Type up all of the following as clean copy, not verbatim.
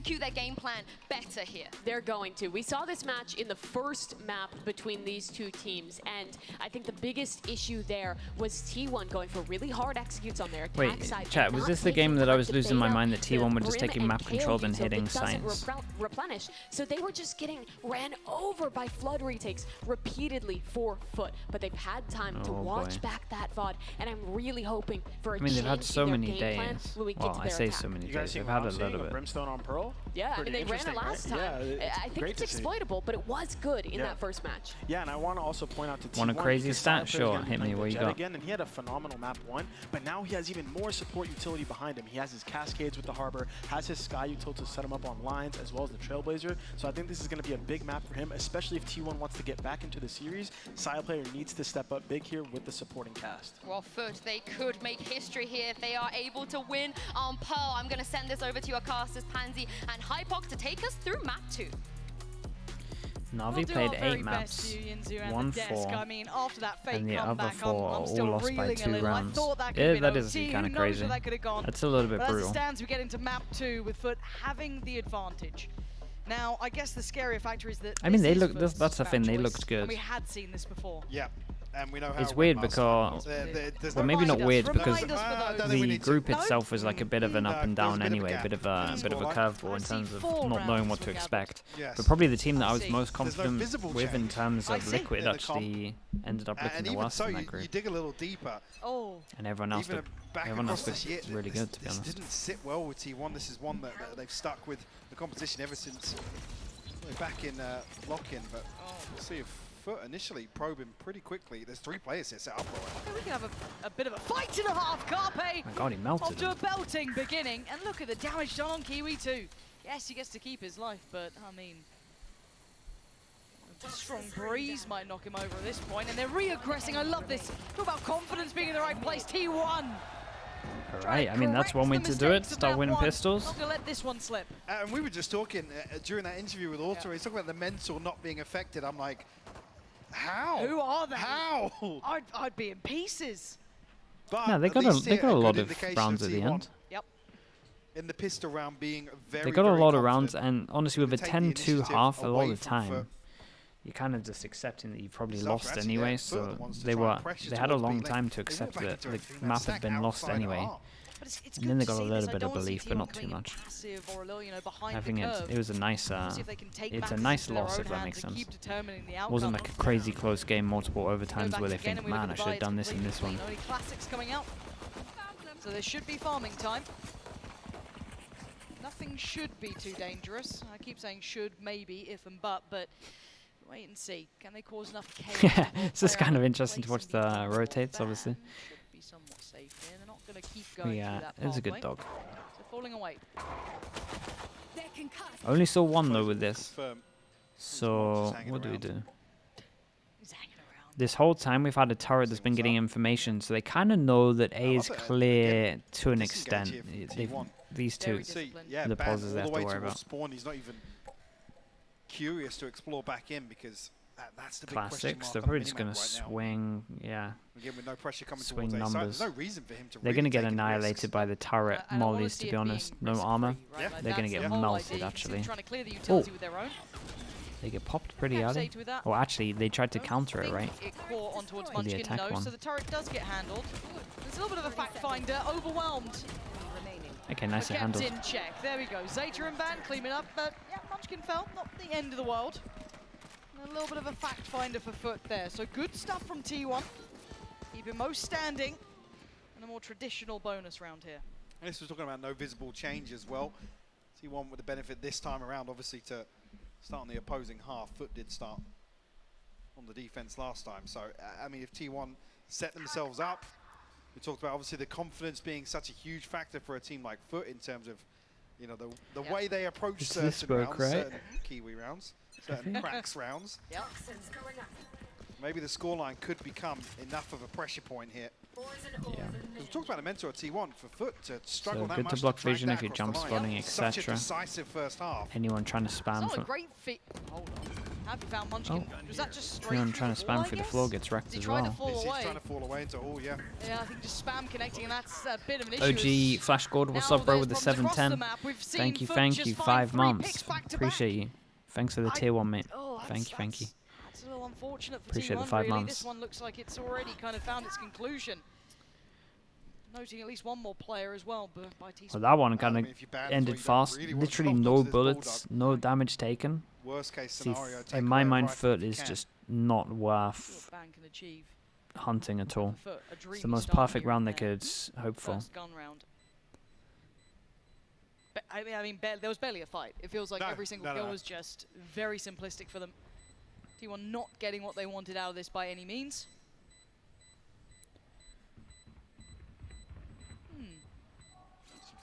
execute their game plan better here. They're going to. We saw this match in the first map between these two teams, and I think the biggest issue there was T1 going for really hard executes on their attack side. Wait, chat, was this the game that I was losing my mind that T1 were just taking map control and hitting science? Replenish. So they were just getting ran over by flood retakes repeatedly for FUT, but they've had time to watch back that VOD, and I'm really hoping for a change they've had so in their many game plan days. when we get Well, to I their say attack. so many You guys days. see They've what had I'm a seeing little with bit. Brimstone on Pearl? Yeah, I mean, they ran it last time. Yeah, I think great it's to see. exploitable, but it was good in that first match. Yeah, and I want to also point out to T1. Want a crazy because stat? Cypher's Sure, gonna be hit me, playing what the you Jet got? Again, and he had a phenomenal map 1, but now he has even more support utility behind him. He has his Cascades with the Harbor, has his Sky util to set him up on lines, as well as the Trailblazer. So I think this is going to be a big map for him, especially if T1 wants to get back into the series. Side player needs to step up big here with the supporting cast. Well, FUT, they could make history here if they are able to win on Pearl. I'm going to send this over to your casters, Pansy and Hypox, to take us through map 2. Navi played 8 maps, won 4, I mean, after that fake and the other comeback, 4 are I'm all still lost by reeling a 2 little. rounds. I thought that Yeah, could that be is OT. kind Who of knows crazy. where that could have gone. That's a little bit But as brutal. it stands, we get into map 2 with FUT having the advantage. Now, I guess the scarier factor is that I mean, this they is look. FUT's That's the map thing. They choice, looked and good. we had seen this before. Yeah, and we know how It's it weird went last because, time. There's well, no maybe not Remind weird us, because remind us for I those. don't think we the need to. group No? itself was like a bit of an up and there was down a bit of a anyway, gap bit of in a scoreline. curveball I in see terms of 4 not knowing rounds what to from Gabbard. expect. Yes. But probably the team that I was see. most There's no confident visible with in change. terms I of see. Liquid In the comp. actually ended up looking And the even worst so, in that you group, dig a little deeper. Oh, and everyone else Even looked, back everyone across else this year, looked really good, to be this honest. didn't sit well with T1. This is one that they've stuck with the competition ever since we're back in lock-in. But we'll see if FUT initially probing pretty quickly. There's 3 players here set up already. okay, we can have a bit of a fight and a half. Carpe My God, he melted off to a him. belting beginning, and look at the damage done on Kiwi too. Yes, he gets to keep his life, but I mean, a strong breeze might knock him over at this point, and they're re-aggressing. I love this. Talk about confidence being in the right place. T1. Alright, I mean, that's one way to do it. Start winning pistols. Not gonna let this one slip. And we were just talking during that interview with Auto. He's talking about the mental not being affected. I'm like, how? Who are they? How? I'd be in pieces. But No, they at got least a here, lot good of indication rounds at the T1 end. Yep. in the pistol round being very, They got a very lot of rounds, confident. and honestly, with a Take the 10-2 initiative half, a lot away of the from time, FUT. you're kind of just accepting that you probably Suffer lost actually, anyway. yeah, FUT are the So ones to they try and were, pressure they had a towards long B lane. time to They accept walk back that into a the team that map had stack been lost outside anyway. R. But it's And then they good got to a see little this. I bit don't of wanna see belief, but T1 not too coming in much. passive or a little, behind I the think curve. it was a nice, See if they can take it's a matters nice into their loss, own if that hands makes and sense. keep determining the outcome. Wasn't like a crazy close game, multiple overtimes Go where they back again think, and we look man, I at should have the done this in divide, this one. completely only classics coming out. So there should be farming time. Nothing should be too dangerous. I keep saying should, maybe, if and but wait and see. Can they cause enough chaos? Yeah, to it's just play kind out of and interesting to watch place the some rotates, ban? obviously. Should be somewhat safe here. They're not going to keep going Yeah, through that it's a good pathway. dog. So falling away. I only saw one though with this. Confirm. So hanging what do we around. do? He's hanging around. This whole time we've had a turret that's been getting information, so they kind of know that A is love it. clear Again, to an disengage extent. here from They've, T1. these Very two. good. See, yeah, The ban pauses they all have the to way worry towards about. spawn. He's not even curious to explore back in because that's the big question Classics, mark they're on probably the just minimap going to right now. swing, yeah. Again, with no pressure coming swing towards A side, numbers. there's no reason for him to They're really going to get take any annihilated risks. by the turret I don't wanna mollies, see to it be honest. being No risk-free, armor. right? Yeah. Like, They're gonna that's get the whole melted, idea. You can see actually. them trying to clear the utility with their own. They get popped pretty Perhaps early. eight with that. Well, actually, they tried to Don't counter it, think right? It caught on towards With the Munchkin, attack no, one. so the turret does get handled. There's a little bit of a fact finder, overwhelmed. Okay, nice But handle. kept in check. There we go. Zeta and Ban cleaning up, but yeah, Munchkin fell. Not the end of the world. And a little bit of a fact finder for FUT there. So good stuff from T1. Keeping most standing. And a more traditional bonus round here. And this was talking about no visible change as well. T1 with the benefit this time around, obviously, to start on the opposing half. FUT did start on the defense last time. So, I mean, if T1 set themselves up, we talked about obviously the confidence being such a huge factor for a team like FUT in terms of, you know, the way they approach It's this certain book, rounds, right? certain Kiwi rounds, certain cracks rounds. Yep. Maybe the scoreline could become enough of a pressure point here. Yeah. We talked about a mentor at T1 for FUT to struggle So that good much to block track vision that if you're across jump the line. spotting, Such a etc. decisive first half. Anyone trying to It's spam not a from great feat. Hold on. Have you found Munchkin? Was that just straight T1 through trying to the wall, spam I through the guess? floor gets wrecked He as tried to well. fall He's away. trying to fall away into all, yeah. Yeah, I think just spam connecting, and that's a bit of an issue. OG Flash Gold, what's up, bro, with the 710? Thank you, thank you. 5 months. Appreciate you. Thanks for the tier 1, mate. Thank you, thank you. That's a little unfortunate for Appreciate the T1, 5 really. months. This one looks like it's already kind of found its conclusion. Noting at least one more player as well by T1. Well, that one kind I of mean, if you ban ended three, you don't fast. really want to Literally drop no onto this bullets, Bulldog. no damage taken. Worst case See, scenario, take in my away a mind, rifle if FUT you is can. just not worth Ban can achieve hunting at all. for FUT, a It's the dreamy most start perfect here round in they their could hope for. first gun round. But, I mean, there was barely a fight. It feels like No, every single no, kill no. was just very simplistic for them. T1 not getting what they wanted out of this by any means.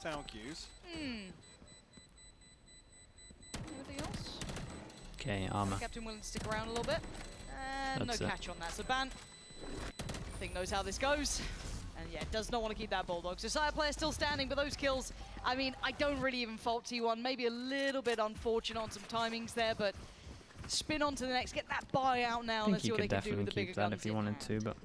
Some sound cues. Anything else? Okay, armor. Captain willing to stick around a little bit. And That's no it. catch on that. So Ban, I think, knows how this goes. And yeah, does not want to keep that Bulldog. So Sire player still standing, but those kills, I mean, I don't really even fault T1. Maybe a little bit unfortunate on some timings there, but spin on to the next, get that buy out now, I and think let's see you what they could can do with definitely the bigger keep that guns if you in wanted hand. to, but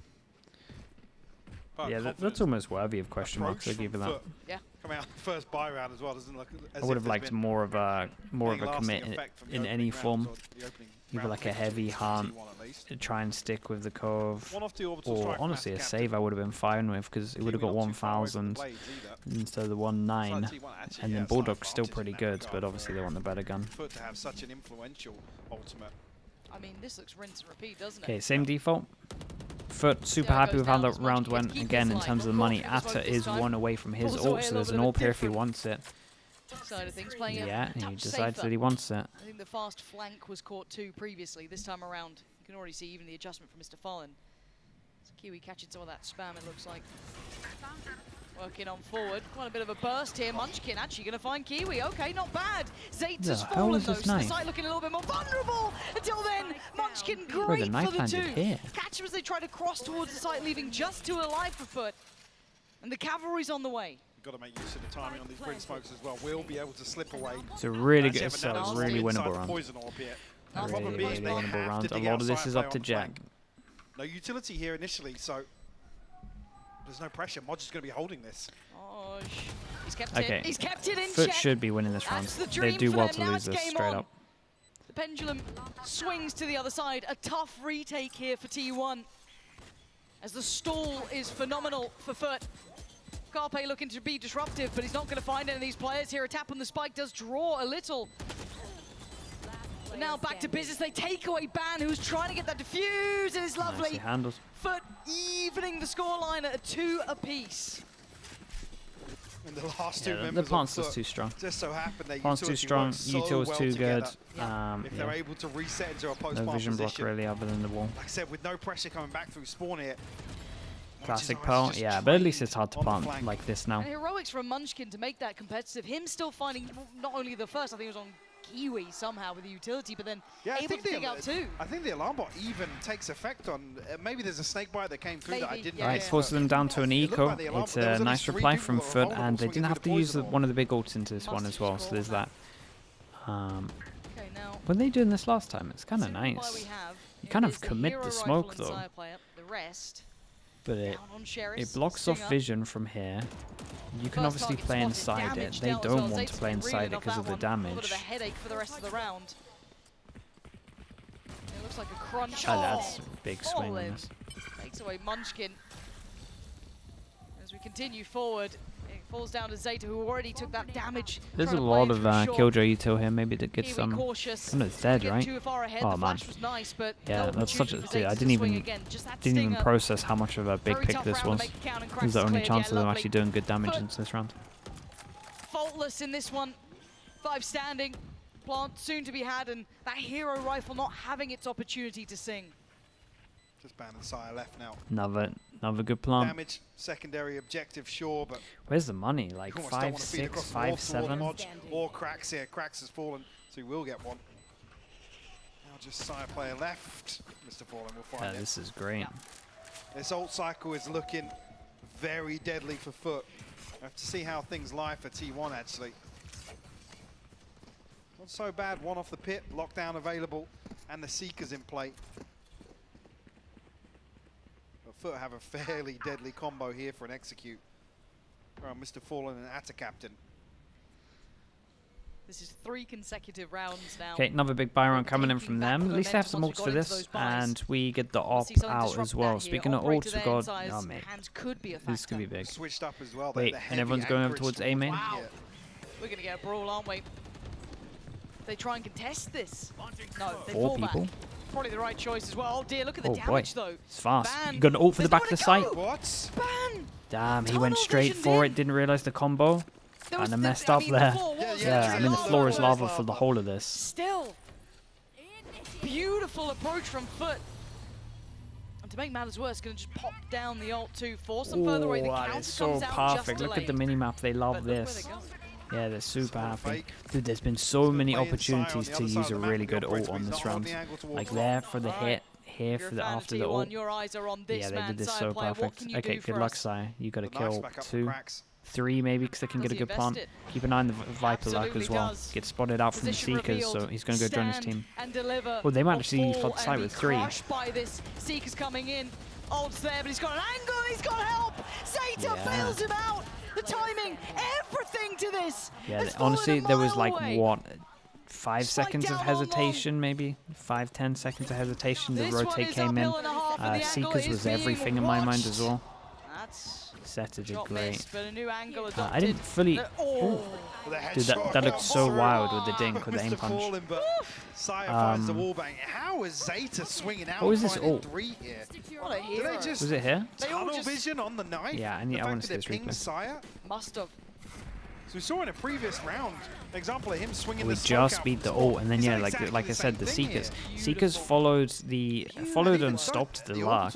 But yeah, that's confidence almost worthy of question marks. I'll approach give you from that. FUT Yeah. Coming out the first buy round as well doesn't look as I would if have there's liked been more of a any lasting commit effect from the in opening any rounds form. or the opening Either round like a figures heavy for hunt, T1 at least. to try and stick with the cove, One off the orbital or strike from honestly a Master save Captain. I would have been fine with because it would have Kiwi got not too far away from the 1,000 blades either. instead of the It's 1.9, like T1 actually, and yeah, then slight Bulldog's still advantage pretty in that good, regard but for obviously they want the better gun. FUT to have such an influential ultimate. I mean, this looks rinse and repeat, doesn't it? Okay, same default. FUT super how it happy goes with how down. the This one round can went. keep Again, his in line. terms of the Not money, caught in the smoke Atta this is time. 1 away from his Pulls ult, away a so little there's bit an of a AWP here if he different wants it. Side of things, playing it Yeah, a and he touch decides safer. that he wants it. I think the fast flank was caught too previously. This time around, you can already see even the adjustment from Mr. Fallen. So Kiwi catching some of that spam, it looks like. Working on forward. Quite a bit of a burst here. Munchkin actually going to find Kiwi. Okay, not bad. Zayt has The hell fallen was though, this so the knife? site looking a little bit more vulnerable. Until then, Munchkin Bro, the great knife for the landed two. here. Catch him as they try to cross towards the site, leaving just 2 alive for FUT. And the cavalry's on the way. Got to make use of the timing on these Prince smokes as well. We'll be able to slip away. It's a really As good, it's a Evan really Adams winnable inside the round. poison orb here. The Really, problem Really, is really they winnable have round. to A dig lot out of this side is play up to on the Jack. flank. No utility here initially, so there's no pressure. Modge is going to be holding this. Oh, he's kept Okay. it. He's kept it in FUT check. should be winning this round. That's the They dream do for well them. to Now lose it's this, game straight on. up. The pendulum swings to the other side. A tough retake here for T1. As the stall is phenomenal for FUT. Carpe looking to be disruptive, but he's not going to find any of these players here. A tap on the spike does draw a little. But now back to business. They take away Ban, who's trying to get that defuse. It is lovely. Nicely handled. FUT evening the scoreline at a 2 apiece. And the last two Yeah, the members plant's of just FUT too strong. just so happen their Plant's too utility strong, works so util was well too together. good. If they're Yeah. able to reset into a No post-bomb vision block position, really other than the wall. like I said, with no pressure coming back through spawn here. Classic Modge's Pearl, just yeah, but at least trained it's hard to on the plant flank. like this now. And heroics from Munchkin to make that competitive. Him still finding not only the first, I think it was on Kiwi somehow with the utility, but then Yeah, able to dig out 2. I think the alarm bot even takes effect on. Maybe there's a snake bite that came through that I Maybe, didn't. yeah, Right, yeah. forces them down to an It looked eco. like the alarm- It's there was a at nice least 3 reply people from that were FUT, vulnerable and they swinging didn't have through to the use poison one of the big ults into this Must one have as well, so there's that. scrolled. Okay, now When they doing this last time, it's kind of single buy we nice. have, You it kind of is the commit hero the rifle smoke, and though. Sire player. The rest But it down on Sheris. it blocks off Stinger. vision from here. You can First obviously target play spotted, inside it. damage They dealt as don't well. want to Zayt's play been inside reeling it off because that of the one. A little bit damage. of a headache for the rest of the round. It looks like a crunch. Oh, that's big swing on Fallen. this. Takes away Munchkin. As we continue forward, it falls down to Zeta, who already took that damage. There's a trying to play lot it of through short. Killjoy util here, maybe to get Kiwi some. cautious. Oh, no, it's dead, Get right? too far ahead. Oh, The man. flash was nice, but Yeah, no that's such a. opportunity for Dude, Zeta I to didn't swing even again. Just that didn't even stinger. process how much of a big Very pick tough this round to was. make count, and This is Cracks the only cleared. chance Yeah, of them lovely. actually doing good damage But- into this round. Faultless in this one. 5 standing. Plant soon to be had, and that hero rifle not having its opportunity to sing. Just Ban and Sire left now. Another good plant. Damage, secondary objective, sure, but Where's the money? Like you almost don't 5, want to feed 6, across the 5, wall toward 7. Modge or Cracks here. Cracks has fallen, so he will get one. Now just Sire player left. Mr. Fallen will Yeah, find it. this is great. This ult cycle is looking very deadly for FUT. I have to see how things lie for T1 actually. Not so bad, one off the pit, lockdown available. and the Seekers in play. But FUT have a fairly deadly combo here for an execute. Around Mr. Fallen and Atta Captain. This is 3 consecutive rounds now. Okay, another big buy round coming in from them. At least they have some ults for this, and we get the op out as well. Speaking of ults, we've got... Oh, mate. This could be big. Switched up as well. Wait, and everyone's going over towards A main? Wow. We're going to get a brawl, aren't we? They try and contest this. No, they 4 fall people. back. Probably the right choice as well. Oh dear, look at the damage though. It's fast. Ban. You got an ult for the back of the site. What? Ban. Damn, he went straight for it, didn't realize the combo. Kind of messed up there. Yeah, I mean the floor is lava for the whole of this. Still, beautiful approach from FUT. And to make matters worse, going to just pop down the ult too, force them further away. The counter it's so comes out perfect. just Look at the minimap. They love this. Yeah, they're super happy. Dude, there's been so many opportunities to use a really good ult on this round. Like there for the hit, here for the after the ult. Yeah, they did this so perfect. Okay, good luck, Sai. You got to kill 2, 3 maybe, because they can get a good plant. Keep an eye on the Viper luck as well. Get spotted out from the Seekers, so he's going to go join his team. Oh, they might actually flood the site with 3. By this. Seekers coming in. Ult's there, but he's got an angle. He's got help. Zeta fails him out. The timing, everything to this. Yeah, honestly, there was like, what, 5 seconds of hesitation, maybe? 5-10 seconds of hesitation. The rotate came in. Seekers was everything in my mind as well. Zeta did great. I didn't fully... Ooh. Dude, that looked so wild with the dink, with the aim punch. How is Zeta swinging out? What was this ult? What a hero. Was it here? Tunnel vision on the knife? Yeah, I want to see this replay. Must have. So we saw in a previous round an example of him swinging we the smoke just out beat the before. ult, and then yeah, like I said, the Seekers. Seekers followed and stopped the luck,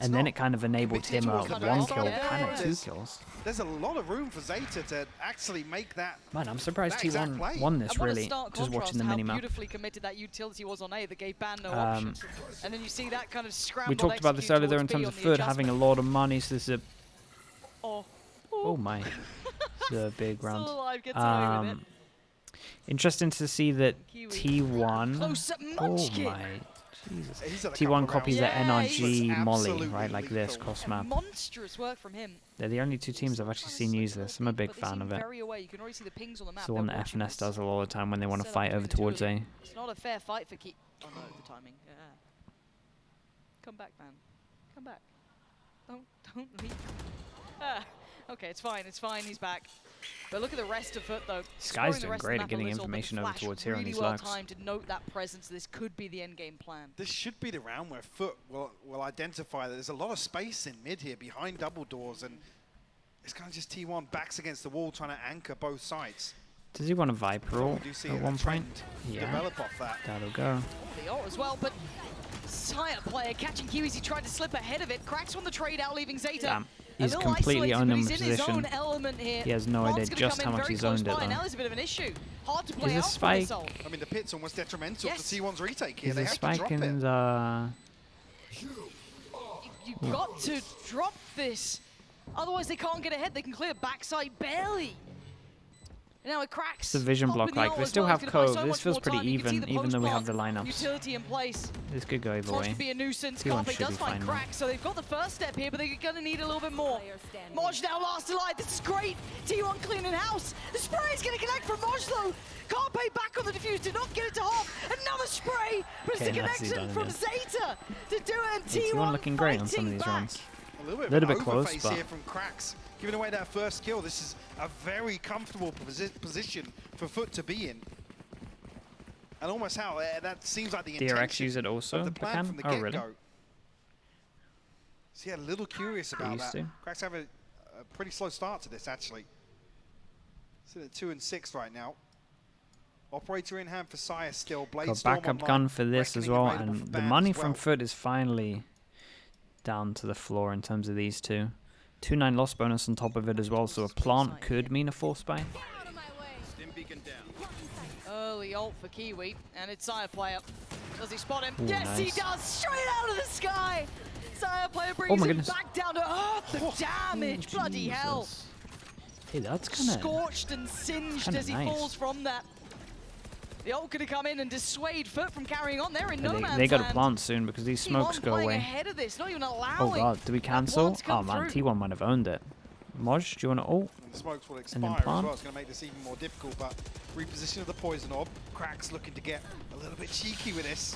and then it kind of enabled him a 1 kill, panic 2 kills. There's a lot of room for Zeta to actually make that. Man, I'm surprised T1 won this really. Just watching the minimap. Beautifully committed that utility was on A that gave Ban no option. And then you see that kind of scramble. We talked about this earlier in terms of FUT having a lot of money, so this is a. Oh my. The big round. Interesting to see that T1. Oh my Jesus. T1 copies the NRG Molly, right? Like this cross map. Monstrous work from him. They're the only 2 teams I've actually seen use this. I'm a big fan of it. It's the one that FNS does a lot of the time when they want to fight over towards A. It's not a fair fight for Key. Oh no, the timing. Yeah. Come back, man. Come back. Don't leave. Okay, it's fine, he's back. But look at the rest of FUT though. Sky's doing great at getting information over towards here on these lags. Time to note that presence. This could be the end game plan. This should be the round where FUT will identify that there's a lot of space in mid here behind double doors, and it's kind of just T1 backs against the wall trying to anchor both sides. Does he want a Viper ult at one point? Yeah, develop off that. That'll go. The ult as well, but Sire player catching Kiwis, he tried to slip ahead of it. Cracks from the trade out, leaving Zeta. Damn. He's completely owned him in position. He has no idea just how much he's owned it though. Now there's a bit of an issue. Hard to play out for this ult. I mean, the pit's almost detrimental to T1's retake here. Is they a have spike to drop in it. the... You've got to drop this. Otherwise they can't get ahead. They can clear backside barely. Now it cracks. It's the vision block, like they still have Cove. This feels pretty even though we have the lineups. Utility in place. This could go either way. Could be a nuisance. T1 Carpe should does be fine find cracks, so they've got the first step here, but they're going to need a little bit more. Moj now last alive. This is great. T1 cleaning house. The spray is going to connect from Moj though. Carpe back on the defuse. Did not get it to Hoff. Another spray, but it's the connection from Zeta to do it. And T1 looking great on some of these rounds. A little bit close, but here from Cracks, giving away that first kill. This is a very comfortable position for FUT to be in, and almost how that seems like the intention use it also of the plan from the get-go. really? So yeah, a little curious about that. Cracks have a pretty slow start to this actually. Sitting at 2 and 6 right now. Operator in hand for Sire still. Got backup gun for this as well, and the money from FUT is finally down to the floor in terms of these 2. 2-9 loss bonus on top of it as well, so a plant could mean a force buy. Early ult for Kiwi, and it's Sire player. Does he spot him? Ooh, yes, nice. he does! Straight out of the sky! Sire player brings him back down to earth. The damage, bloody hell! Hey, that's kind of scorched and singed as he falls from that. The ult could have come in and dissuade FUT from carrying on. They're in no man's they got to land. plant soon because these smokes go away. Ahead of this, not even Oh allowing god, do we cancel? Oh man, T1 might have owned it. Moj, do you want to ult? And the smokes will then expire as plant? well. It's going to make this even more difficult, but reposition of the poison orb. Crack's looking to get a little bit cheeky with this.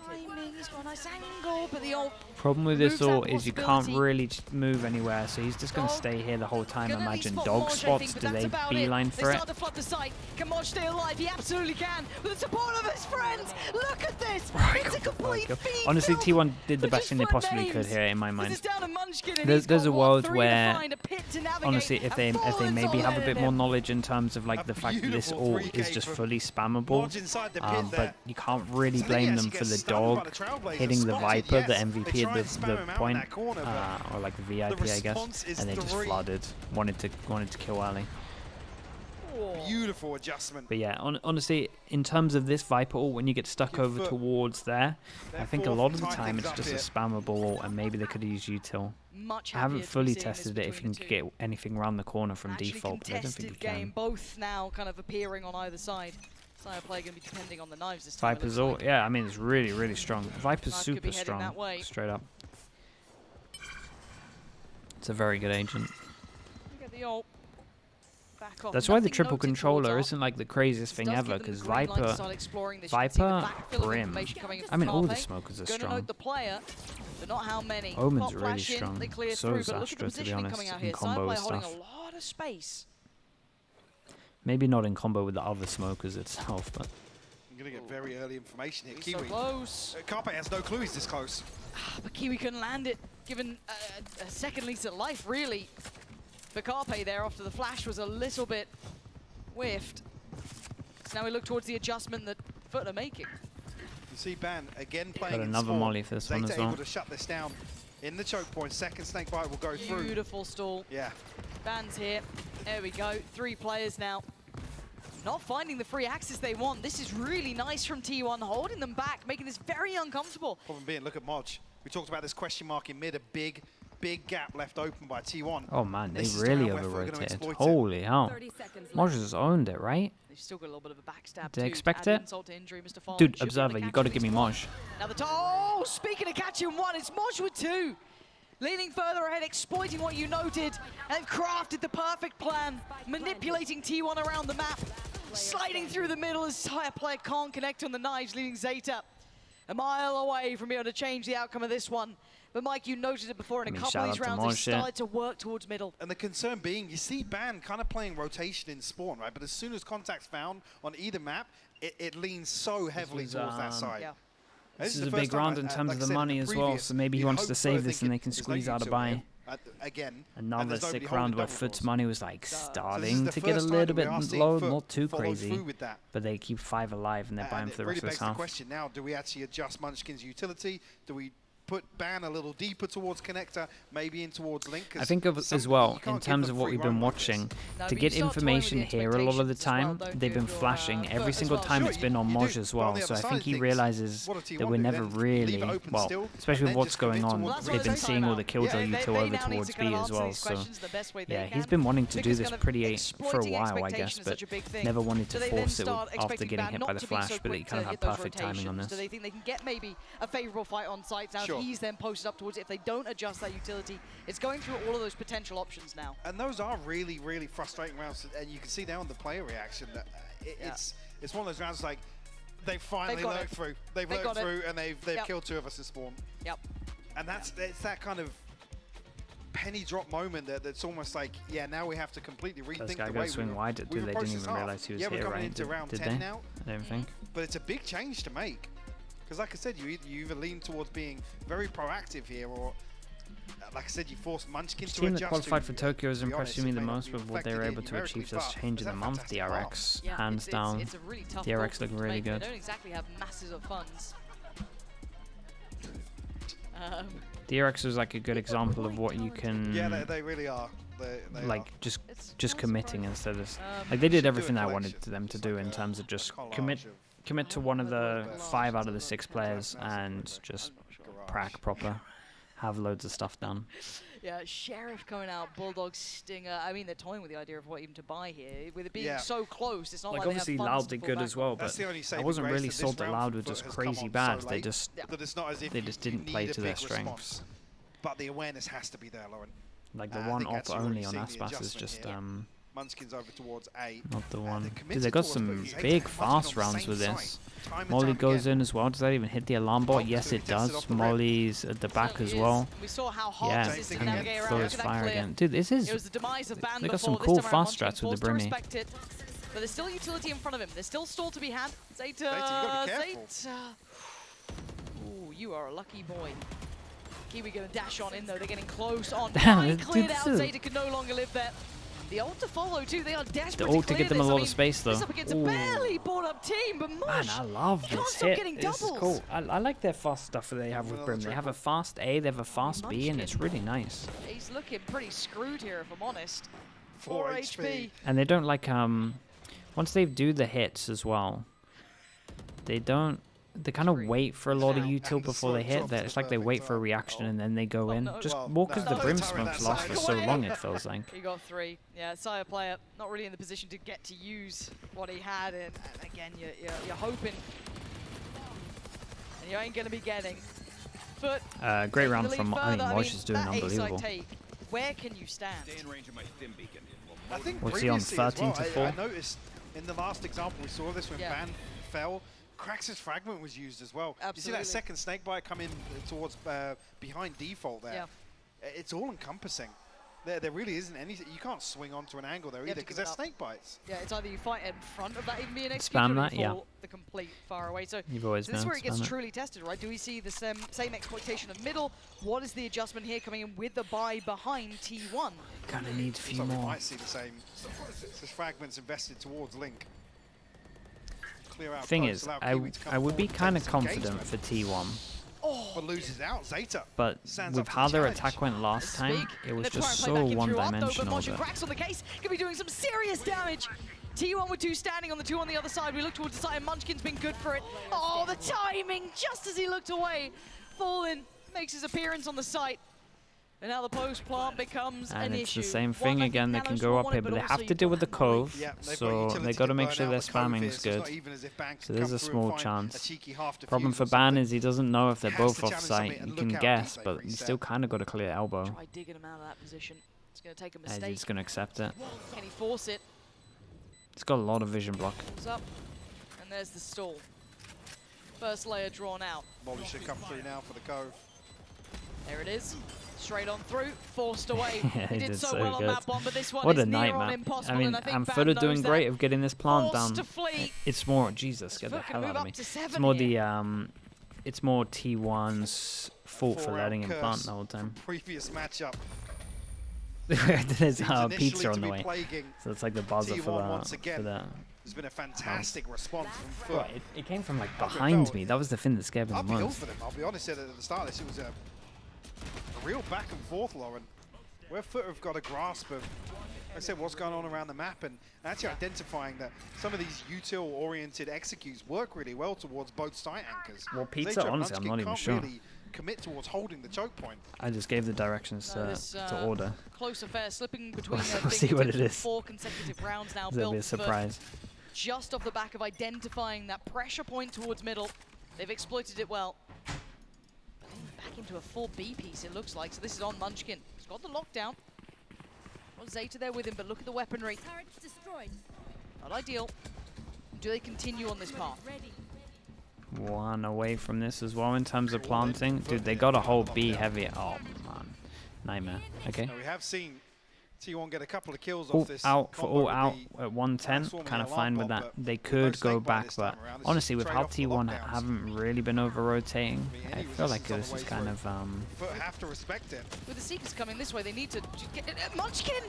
Timing, he's got a nice angle, but the ult Problem with this removes that ult is you can't possibility. really move anywhere, so he's just going to stay here the whole time. Gonna at least Imagine spot dog Moj, I spots, think, but do that's they about beeline it. for They it? start to flood the site. Can Moj stay alive? He absolutely can. With the support of his friends. Look at this. It's a complete feed. Honestly, T1 did the But best just thing they FUT possibly could names. here, in my This mind. is down to Munchkin, and There's he's a got, world 3 to where, find, a pit to navigate, honestly, if they and maybe Fallen's have a all bit in more him. knowledge in terms of like the fact that this beautiful ult is 3K just from fully spammable, Moj inside the pit there. but you can't really So they blame actually them get for the stunned by dog the Trailblazers. hitting the Spotted, Viper, yes. the They MVP try and at spam the him out in point, that corner, but or like the VIP, the I guess, response is and they just 3. flooded, wanted to kill Ali. Beautiful adjustment. But yeah, honestly, in terms of this Viper ult, when you get stuck over FUT, towards there, I their think a fourth lot of the tie time things it's up just a here. spammable ult, and maybe they could use util. Much I haven't happier to be fully seeing this tested it if you between can the two. get anything around the corner from Actually default, but I don't think you contested game, can. both now kind of appearing on either side. Sire play going to be depending on the knives this time. it Viper's looks ult, like. yeah, I mean, it's really, really strong. Viper's Knife could be super heading strong, that way. straight up. It's a very good agent. Look at the ult. Back off. That's why the Nothing triple noted controller towards isn't like the craziest This thing does ever, give them because the green light to Viper, start exploring this. You can see the Viper, backfill of Brim. information coming in I mean, all the Carpe. smokers are Gonna strong. note the player, but not how many. Omen's Pop really flash in, strong. They clear So through, is but look at the Astra, to be positioning honest, coming out in here. combo Sideplay holding stuff. a lot of space. Maybe not in combo with the other smokers itself, but I'm going to get very early information here. He's so Kiwi. close. Carpe has no clue he's this close. But Kiwi couldn't land it, given a second lease at life, really. For Carpe there, after the flash was a little bit whiffed. So now we look towards the adjustment that FUT are making. You see Ban again playing in another small. molly for this one Zeta as well. able to shut this down in the choke point. Second snake bite will go through. Beautiful stall. Yeah. Ban's here. There we go. 3 players now. Not finding the free access they want. This is really nice from T1, holding them back, making this very uncomfortable. Problem being, look at Moj. We talked about this question mark in mid, a big gap left open by T1. oh man, they This is really around where we're gonna over-rotated. exploit it. Holy hell. 30 seconds Moj left. has owned it, right? They've still got a little bit of a backstab Did they too. expect Add it? insult to injury, Mr. Fallen Dude, should be on the Observer, you catch got to at give me least one. Moj. Now the oh, speaking of catching one, it's Moj with 2. Leaning further ahead, exploiting what you noted, and they've crafted the perfect plan, manipulating T1 around the map, sliding through the middle as Sire player can't connect on the knives, leaving Zeta a mile away from being able to change the outcome of this one. But Mike, you noted it before, in a couple shout of these out to rounds, they Moj here. started to work towards middle. And the concern being, you see Ban kind of playing rotation in spawn, right? But as soon as contact's found on either map, it leans so heavily was, towards that side. Yeah. This is the a first big time, round in terms like of I the said in money as well, previous, so maybe he you'd wants hope to for save this and they thinking can there's no squeeze out a util buy. here, again. and Another there's nobody sick holding round where double FUT's doors. money was like So this is starting the to get a first time little that we bit are seeing low, FUT not too follow crazy, through with that. but they keep 5 alive and they're buying And for the it rest really of begs the the half. question now, do we actually adjust Munchkin's utility? Do we put Ban a little deeper towards connector, maybe in towards Link? 'Cause I think of some as people, well, you can't in give terms them of what free we've been roam like this. watching, No, to but you get start toying with the information here a lot of the expectations as well, time, don't they've you, been if you're, flashing FUT every as single well? time Sure, it's been you on do, Moj but as on well, the so I other think side he of things, realizes what do that T1 we're do never then? really, Leave it open well, still, especially and with then what's just commit going on, towards they've been the seeing all the timeout. killjoy Yeah, util they over now need towards to B kind of as answer well, these so questions the best way they yeah, can. he's been wanting to do Because this kind of for a exploiting while, I guess, expectations is but such a big thing. never wanted to Do they then force it start after expecting getting Ban hit not by the to be so flash, but he quick kind of to had hit those perfect timing on rotations? this. Do they think they can get maybe a favourable fight on site? Now, Sure. if he's then posted up towards it, if they don't adjust that utility, it's going through all of those potential options now. And those are really, really frustrating rounds, and you can see now on the player reaction that it's one of those rounds like they finally got learned it. through. They've They learned got it. through, and they've Yep. killed 2 of us in spawn. Yep. And it's that kind of penny drop moment that's almost like, yeah, now we have to completely rethink This guy the got way swing we wide, we they approach didn't this even half. realize he was yeah, we're here, coming right? into round Did 10 they? now, I don't think. but it's a big change to make. Because like I said, you either lean towards being very proactive here, or like I said, you force Munchkin Which to team adjust. that qualified for to, Tokyo is to be honest, impressing me it the may not most be with what they were reflected able to numerically, achieve this but change it's of the a month. fantastic DRX, Yeah, hands down. It's a really tough DRX call looked to really make. good. They don't exactly have masses of funds. DRX was like a good example of what you can, Yeah, they really are. They like are. just committing instead of, like should they did do a everything I collection. wanted them to It's do like in a- terms of just a collage commit to one of the 5 out of the 6 players and just garage. prac proper, have loads of stuff done. Yeah, Sheriff coming out, Bulldog, Stinger. I mean, they're toying with the idea of what even to buy here. With it being so close, it's not like obviously they have Loud funds to did fall good back as well, on. but I wasn't really sold that Loud were just crazy bad. They just didn't play to their strengths. But the awareness has to be there, Lauren. Like the one op only on Aspas is just Munchkin's over towards A. Not the one. Dude, they got some big fast rounds with this. Molly goes in as well. Does that even hit the alarm bot? Yes, it does. Molly's at the back as well. We saw how hard Yeah, this is to and navigate around. throws fire again. Dude, this is. It was the demise of Ban They got some before. cool This time around, fast Munchkin strats with the forced to Brimmy. respect it. But there's still utility in front of him. There's still stall to be had. Zeta, you gotta be careful. Zeta. Ooh, you are a lucky boy. Kiwi gonna dash on in though. They're getting close on. Damn, Cleared out. Zeta could no longer live there. The ult to follow too. They are desperate The ult to clear give them a this. lot I mean, of space though. This up against a barely brought up team, but Man, Mush I love can't this stop hit. getting This is doubles. cool. I like their fast stuff that they have with Brim. They have a fast A, they have a fast B, and it's really nice. He's looking pretty screwed here, if I'm honest. 4 HP. And they don't like once they do the hits as well, they kind of wait for a lot of util before they hit. It's like they wait for a reaction and then they go in. Just more because the Brim smokes last for so long, it feels like. He got 3. Yeah, Sire player not really in the position to get to use what he had, and again, you're hoping, and you ain't gonna be getting. But Great round from Mosh is doing that ace I unbelievable. take, where can you stand? I think What's he on, previously as 13 to 4? I noticed in the last example we saw this when Ban fell, Krax's fragment was used as well. Absolutely. You see that second snakebite come in towards behind default there. Yeah. It's all encompassing. There really isn't anything. You can't swing onto an angle there either because they're snake bites. Yeah, it's either you fight in front of that even being executed, Spam that, or you fall the complete far away. So You've always this is been where it gets spam it. truly tested, right? Do we see the same exploitation of middle? What is the adjustment here coming in with the buy behind T1? Kind of needs a few So we more. might see the same. There's fragments invested towards Link. Clear out Thing close, is, allow Kiwi to come I would be forward, kind of take some confident engagement. for T1, But loses out. Zeta. but stands with up to how the their challenge. attack went last time, Speak. it was They're trying just to play so back in through up, though, but one-dimensional. Motion cracks on the case. Could be doing some serious damage. T1 with 2 standing on the 2 on the other side. We look towards the side, and Munchkin's been good for it. Oh, the timing, just as he looked away. Fallen makes his appearance on the site. And now the post plant becomes And an it's issue. the same One, thing like again, they Nanos can go up won here, it, but they also have to deal with the you've got cove, Yeah, they've got so utility they got to to make burn sure out their the cove spamming here, is so it's good. not even as if Ban So can there's come a through small and find chance. a cheeky half Problem defuse for or Ban something. is he doesn't know if they're Has both to off challenge site. something and You look can out guess, deep, but they you reset. still kind of got to clear elbow. Try digging him out of that position. It's going to take a And mistake. he's going to accept it. Can he force it? It's got a lot of vision block. Pulls up, and there's the stall. First layer drawn out. Molly should come through now for the cove. There it is. Straight on through, forced away. Yeah, he he did did so so well on good. that bomb, but this one What is a near night, on man. impossible, I mean, and I think and Ban FUT are doing knows great that. of getting this plant Forced down. to flee. It's more, Jesus, get the FUT can hell move out of up me. to It's 7 more here. it's more T1's fault for 4-round letting him curse plant the whole time. Previous matchup. There's Seems initially pizza on to the be way. plaguing So it's like the buzzer T1 for once that. again. For that. There's been a fantastic response from Bro, FUT. it came from like behind me. That was the thing that scared me I'll the be ill most. for them. I'll be honest, at the start of this, it was a real back and forth, Lauren. Where FUT have got a grasp of, like I said, what's going on around the map, and actually identifying that some of these util-oriented executes work really well towards both site anchors. Well, pizza, Zeta and honestly, I'm Munchkin not even can't sure. really commit towards holding the choke point. I just gave the directions to order. Close affair slipping between We'll see what it is. 4 consecutive rounds now That'll built be a for surprise. just off the back of identifying that pressure point towards middle. They've exploited it well. Back into a full B piece, it looks like. So this is on Munchkin. He's got the lockdown. Got Zeta there with him, but look at the weaponry. Turrets destroyed. Not ideal. Do they continue on this path? Ready. One away from this as well in terms of planting. Dude, they got a whole B heavy. Oh, man. Nightmare. Okay. Now we have seen T1 get a couple of kills All off this out for combo all with out the at 110. transforming Kind of alarm fine with bomb, that. but They with could no go snake bite back, this time but around, it's honestly, just with trade how off the T1 lockdowns. haven't really been over rotating, I mean, I any feel like resistance on this the is way kind of FUT have to respect it. With the Seekers coming this way, they need to get Munchkin!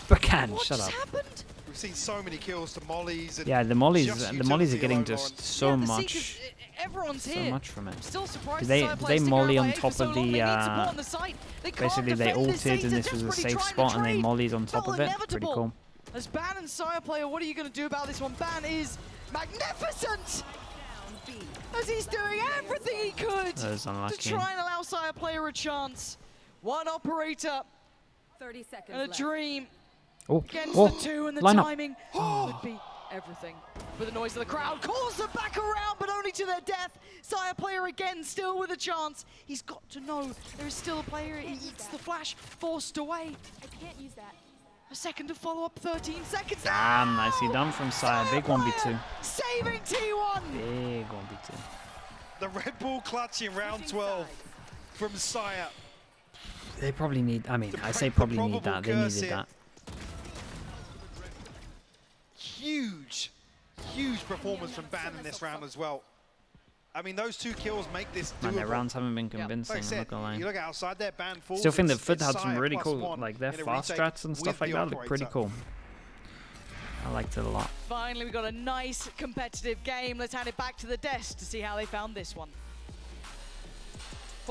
backhand. What Shut just up. happened? We've seen so many kills to mollies. And Yeah, the mollies just are utility getting alone, just Lauren. so Yeah, the much. Seekers, everyone's So here. much from it. I'm still surprised. Did they- the did side they players stick molly around on by A top for so of long. the, They need support on the site. They can't Basically, they defend this. ulted and Zeta this was a desperately safe trying to spot, and they trade. mollied on top Felt of it. Pretty inevitable. cool. As Ban and Sire player, what are you going to do about this one? Ban is magnificent! As he's doing everything he could That was to unlucky. try and allow Sire player a chance. One operator 30 seconds and a left. dream Oh, against oh, the two, and the line up. timing would be everything. With the noise of the crowd, calls them back around, but only to their death. Sire player again, still with a chance. He's got to know there is still a player. He eats the flash, forced away. I can't use that. A second to follow up, 13 seconds. Damn, nicely done from Sire. Big 1v2. Saving T1. Big 1v2. The Red Bull clutch in round 12 from Sire. They probably need, I mean, I say The probably need probable that. They curse needed here. that. Huge performance from Ban in this round as well. I mean, those 2 kills make this doable. Man, their rounds haven't been convincing, Like I I'm said, not gonna lie. you look outside there, Ban falls. Still think that it's FUT had some Sire really plus cool, 1 like their in a fast retake strats and stuff with like the that look pretty operator. cool. I liked it a lot. Finally, we got a nice competitive game. Let's hand it back to the desk to see how they found this one.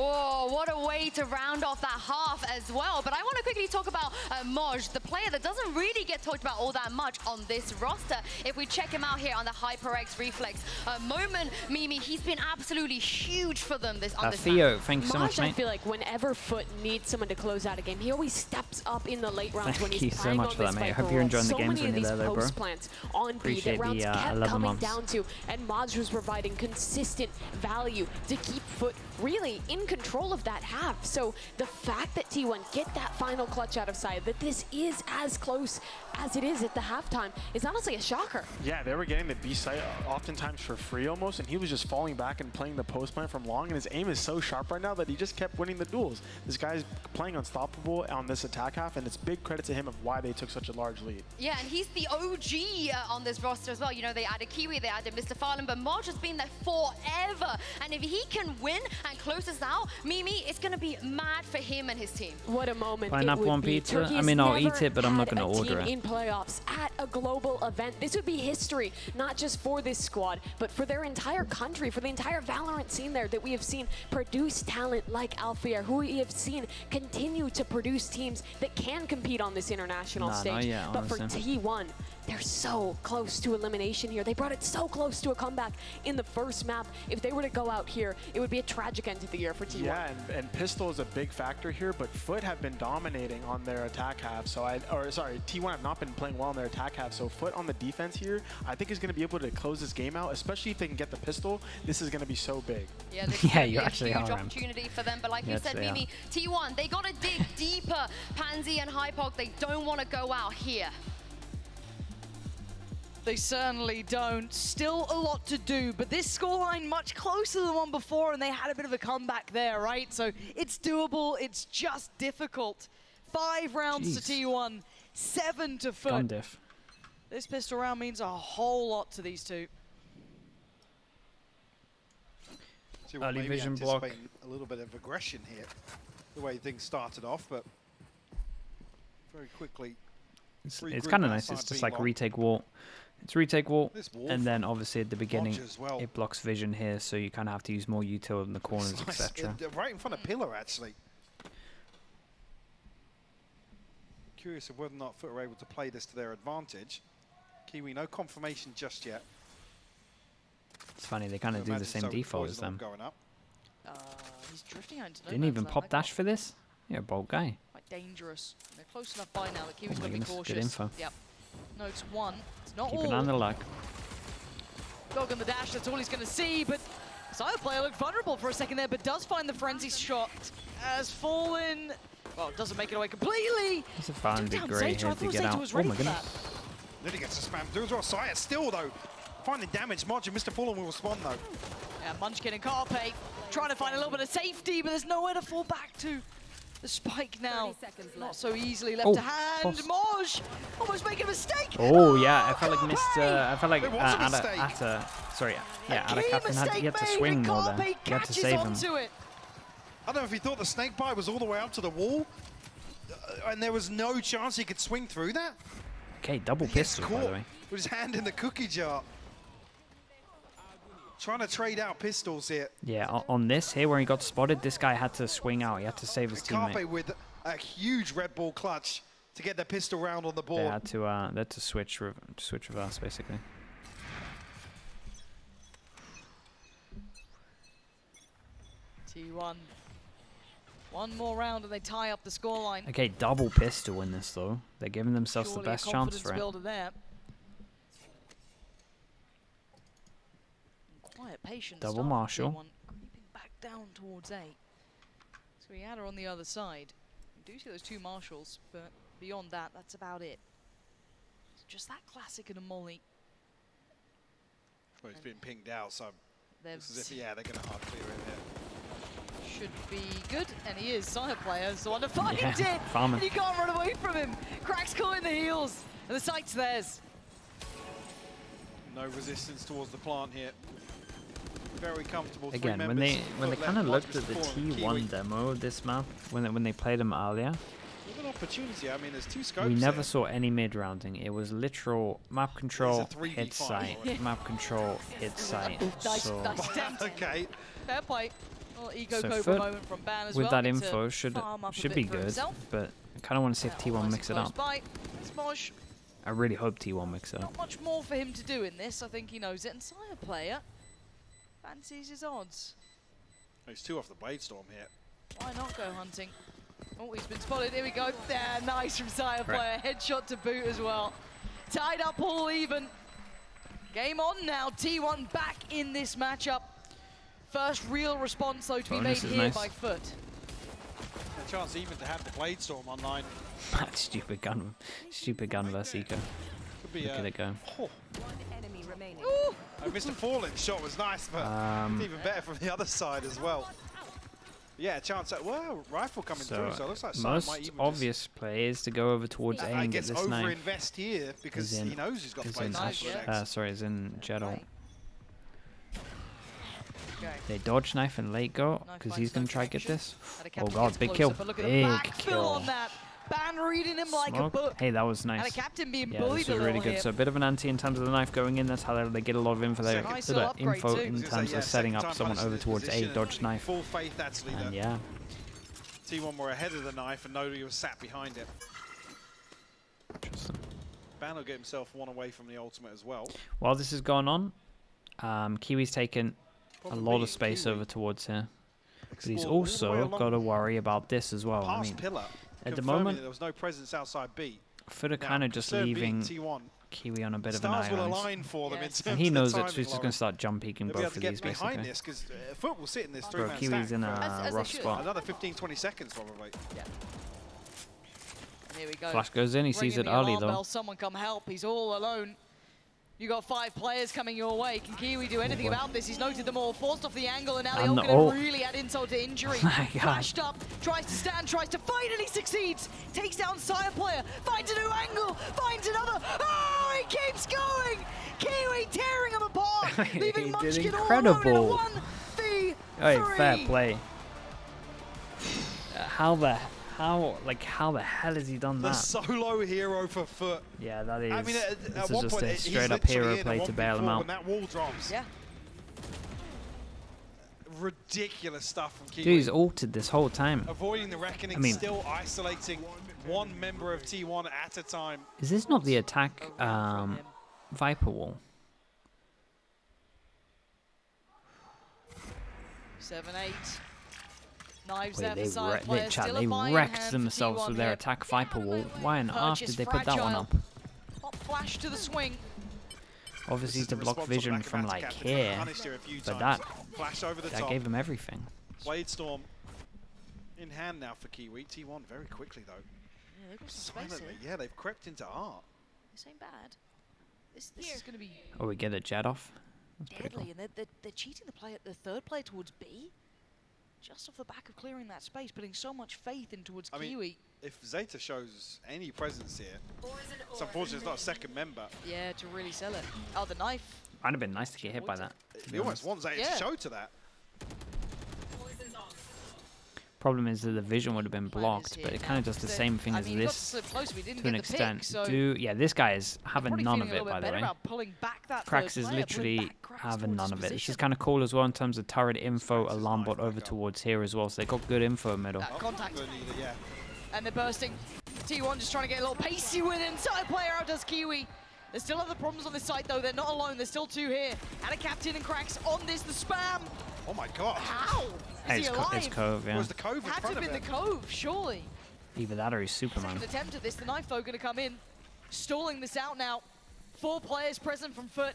Oh, what a way to round off that half as well. But I want to quickly talk about Moj, the player that doesn't really get talked about all that much on this roster. If we check him out here on the HyperX Reflex moment, Mimi, he's been absolutely huge for them on this Theo, map. thank you so Maj, much, I mate. feel like whenever FUT needs someone to close out a game, he always steps up in the late rounds when Thank he's you so playing much on for this that, mate. I Viper hope you're role. enjoying the So games many when of you're these there, though, bro. post plants on B Appreciate that rounds the, kept 11 coming months. down to, and Maj was providing consistent value to keep FUT really in control of that half. So the fact that T1 get that final clutch out of sight, that this is as close as it is at the halftime, is honestly a shocker. Yeah, they were getting the B site oftentimes for free almost, and he was just falling back and playing the post plant from long, and his aim is so sharp right now that he just kept winning the duels. This guy's playing unstoppable on this attack half, and it's big credit to him of why they took such a large lead. Yeah, and he's the OG on this roster as well. You know, they added Kiwi, they added Mr. Farland, but Moj has been there forever. And if he can win and close us out, Mimi, it's going to be mad for him and his team. What a moment Pineapple it would on be. pizza? Turkey I has mean, I'll never eat it, but I'm not had gonna a order team it. in playoffs at a global event. This would be history, not just for this squad, but for their entire country, for the entire Valorant scene there, that we have seen produce talent like Alfier, who we have seen continue to produce teams that can compete on this international Nah, stage. not yet, But for honestly. T1, they're so close to elimination here. They brought it so close to a comeback in the first map. If they were to go out here, it would be a tragic end to the year for T1. Yeah, and pistol is a big factor here, but FUT have been dominating on their attack half. So T1 have not been playing well on their attack half. So FUT on the defense here, I think is going to be able to close this game out, especially if they can get the pistol. This is going to be so big. Yeah, this is Yeah, gonna you be actually a huge are, Em. opportunity for them. But like you Yes, said, they are. Mimi, T1, they got to dig deeper. Pansy and Hypok, they don't want to go out here. They certainly don't. Still a lot to do, but this scoreline much closer than the one before, and they had a bit of a comeback there, right? So it's doable, it's just difficult. 5 rounds to Jeez. T1, 7 to Gun FUT. diff. This pistol round means a whole lot to these two. So we're Early maybe vision block. anticipating a little bit of aggression here, the way things started off, but very quickly. It's Regroup kind of nice. It's outside just B like long. retake wall. It's retake wall, This wall and then obviously at the beginning as well. it blocks vision here, so you kind of have to use more util in the corners, Nice. etc. Right in front of pillar, actually. Curious of whether or not FUT are able to play this to their advantage. Kiwi, no confirmation just yet. It's funny they kind So of do the imagine same so default as poison orb them. going up. He's drifting out into no Didn't man's even land. pop Like, dash for this. Yeah, bold guy. quite dangerous. They're close enough by now that Kiwi's Oh my going to be goodness, good cautious. info. Yep. No, it's 1. It's not Keep all. an eye on the luck. Dog on the dash, that's all he's going to see, but Sire player looked vulnerable for a second there, but does find the frenzy shot as fallen. Well, doesn't make it away completely. It's a fun big Damn, grey Zator, here I to thought get Zator out. was Oh ready my for goodness. that. Then he gets a spam through as well. Sire still, though, finding damage. Margin, Mr. Fallen will respond, though. Yeah, Munchkin and Carpe trying to find a little bit of safety, but there's nowhere to fall back to. The spike now, 30 seconds not left. so easily left Oh, to hand. boss. Moj almost making a mistake. Oh yeah, I felt like missed. I felt like There was a mistake. sorry, yeah, Key Adakath mistake had to made, swing and more Carpe there. You had to catches save him. onto it. I don't know if he thought the snake bite was all the way up to the wall, and there was no chance he could swing through that. Okay, double He gets pistol by the caught way. with his hand in the cookie jar. Trying to trade out pistols here. Yeah, on this here where he got spotted, this guy had to swing out. He had to save his Carpe teammate. with a huge Red Bull clutch to get the pistol round on the They board. had to switch reverse basically. T1 One more round and they tie up the scoreline. Okay, double pistol in this though. They're giving themselves Surely the a best chance confidence for it. builder there. Quiet patience. Double start from Marshall. T1, creeping back down towards A. So we had her on the other side. You do see those 2 Marshalls, but beyond that, that's about it. It's just that classic and a molly. Well, it's been pinged out, so There's looks as if, yeah, they're going to hard clear it here. should be good, and he is. Sire player is the one to find Yeah, it, farmer. and you can't run away from him. Cracks caught in the heels, and the sight's theirs. No resistance towards the plant here. Very comfortable. Again, when they kind of looked at the T1 demo of this map, when they played them earlier, An opportunity. I mean, there's 2 scopes. we never here. saw any mid rounding. It was literal map control, 3v5 hit sight, map control, hit sight. Nice, So nice attempt. Okay. Fair play. Well, eco So cobra FUT, moment from Ban as with well. that Gets to info should farm up a be bit for good, himself. but I kind of want to see if Yeah, T1 nice mix it and close up. by. Smosh. I really hope T1 mix it Not up. much more for him to do in this. I think he knows it. And Sire player fancies his odds. There's 2 off the Blade Storm here. Why not go hunting? Oh, he's been spotted. Here we go. Yeah, nice from Sire Right. player. Headshot to boot as well. Tied up all even. Game on now. T1 back in this matchup. First real response, though, to be made Bonus is here nice. by FUT. A chance even to have the Blade Storm online. Stupid gun versus Eco. Could be Look at it go. Oh, Enemy remaining. Ooh. Mr. Fallen's shot was nice, but it's even better from the other side as well. Yeah, a chance at, well, rifle coming through, so it looks like Sire most might even obvious play is to go over towards A I and get guess this knife. over-invest here because Is in- he knows he's got the Is Blade in Storm Nice, for yeah. next. sorry, is in Jettle. Okay. They dodge knife and late go Knife because finds he's gonna no try to get traction. this. And a Oh captain god, gets big closer, kill, but look at the big backfill kill. on that. Ban reading him like a Smoke. book. Hey, that was And a nice. captain being Yeah, bullied this a was little really good. here. So a bit of an anti in terms of the knife going in. That's how they get a lot of info there. Nice Bit little of upgrade info too. in I was gonna terms say, of yeah, setting second up time someone punished over this towards A, position dodge and knife, Full faith, actually, and that yeah. T1 were ahead of the knife and nobody was sat behind it. Interesting. Ban will get himself 1 away from the ultimate as well. While this is going on, Kiwi's taken a Problem lot being of space Kiwi over towards here. But he's explored all the way also along got to worry about this as well. I past mean, pillar, at the confirming moment, that there was no presence outside B. FUT are Now, kind of just concern being leaving T1. Kiwi on a bit of an Stars will island. align for them in Yes. terms And he of the knows it, so timing, he's just going Lauren. to start jump peeking They'll be able both to of get these, behind basically. this because FUT will sit in this Bro, 3-man Kiwi's stack in for a they rough should. spot. another 15-20 seconds probably. Here we go. Flash goes in, he sees Ringing it the early alarm though. bell. Someone come help. He's all alone. You got 5 players coming your way. Can Kiwi do anything boy. about this? He's noted them all, forced off the angle, and now And they're the all ult. going to really add insult to injury. My God. Flashed up, tries to stand, tries to fight, and he succeeds. Takes down Sire player, finds a new angle, finds another. Oh, he keeps going. Kiwi tearing him apart, He leaving did Munchkin all alone in a incredible. 1v3. Hey, fair play. How the hell has he done The that? solo hero for FUT. Yeah, that is. I mean, this at is one just point, a he's straight up literally hero in a play to bail him 1v4 out. when that wall drops. Yeah. Ridiculous stuff from Kiwi. Dude, he's ulted this whole time. Avoiding the reckoning, I mean- still isolating one member of T1 at a time. Is this not the attack Around from him. Viper wall? 7-8. Knives Wait, there they, for Sire wreck- player. they, chat, Still a they buy in wrecked hand for themselves T1 with their here. attack Viper wall. Why on earth Purchase did they put that one fragile. up? Hot flash to the swing. Obviously This is to the block response of vision Black from Atlantic like Captain. here, Punished her a few but times. that Flash over the that top. gave him everything. Blade Storm in hand now for Kiwi. T1 very quickly though. Yeah, they've got some space Silently, here. yeah, they've crept into art. This ain't bad. This is going to be Oh, we get a jet off. That's pretty cool. deadly, and they're cheating the third player towards B, just off the back of clearing that space, putting so much faith in towards I mean, Kiwi. If Zeta shows any presence here, it's unfortunate it's not a second member. Yeah, to really sell it. Oh, the knife. Might have been nice to get hit by that. to be You almost honest. want Zeta Yeah. to show to that. Problem is that the vision would have been Plan is blocked, here but it now, kind of does the 'cause same thing I as mean, he got this so close, we didn't to an get the pick, extent. so Yeah, this guy is having probably none feeling of a it, little by bit the better way. about pulling back that Krax third is player, pulling literally back Krax having towards none his of it. This is position. kind of cool as well in terms of turret info, Krax is alarm knife bot back over up. towards here as well. So they got good info middle. Contact. Good either, yeah. And they're bursting. T1 just trying to get a little pacey with it. Side player outdoes Kiwi. There's still other problems on this site though. They're not alone. There's still 2 here. And a captain and Cracks on this. The spam. Oh my god. How? Hey, Is he it's alive? Cove, yeah. Was the Cove in Had to front have of been the him? Cove, surely. Either that or he's Superman. Second attempt at this. The knife though going to come in, stalling this out now. 4 players present from FUT.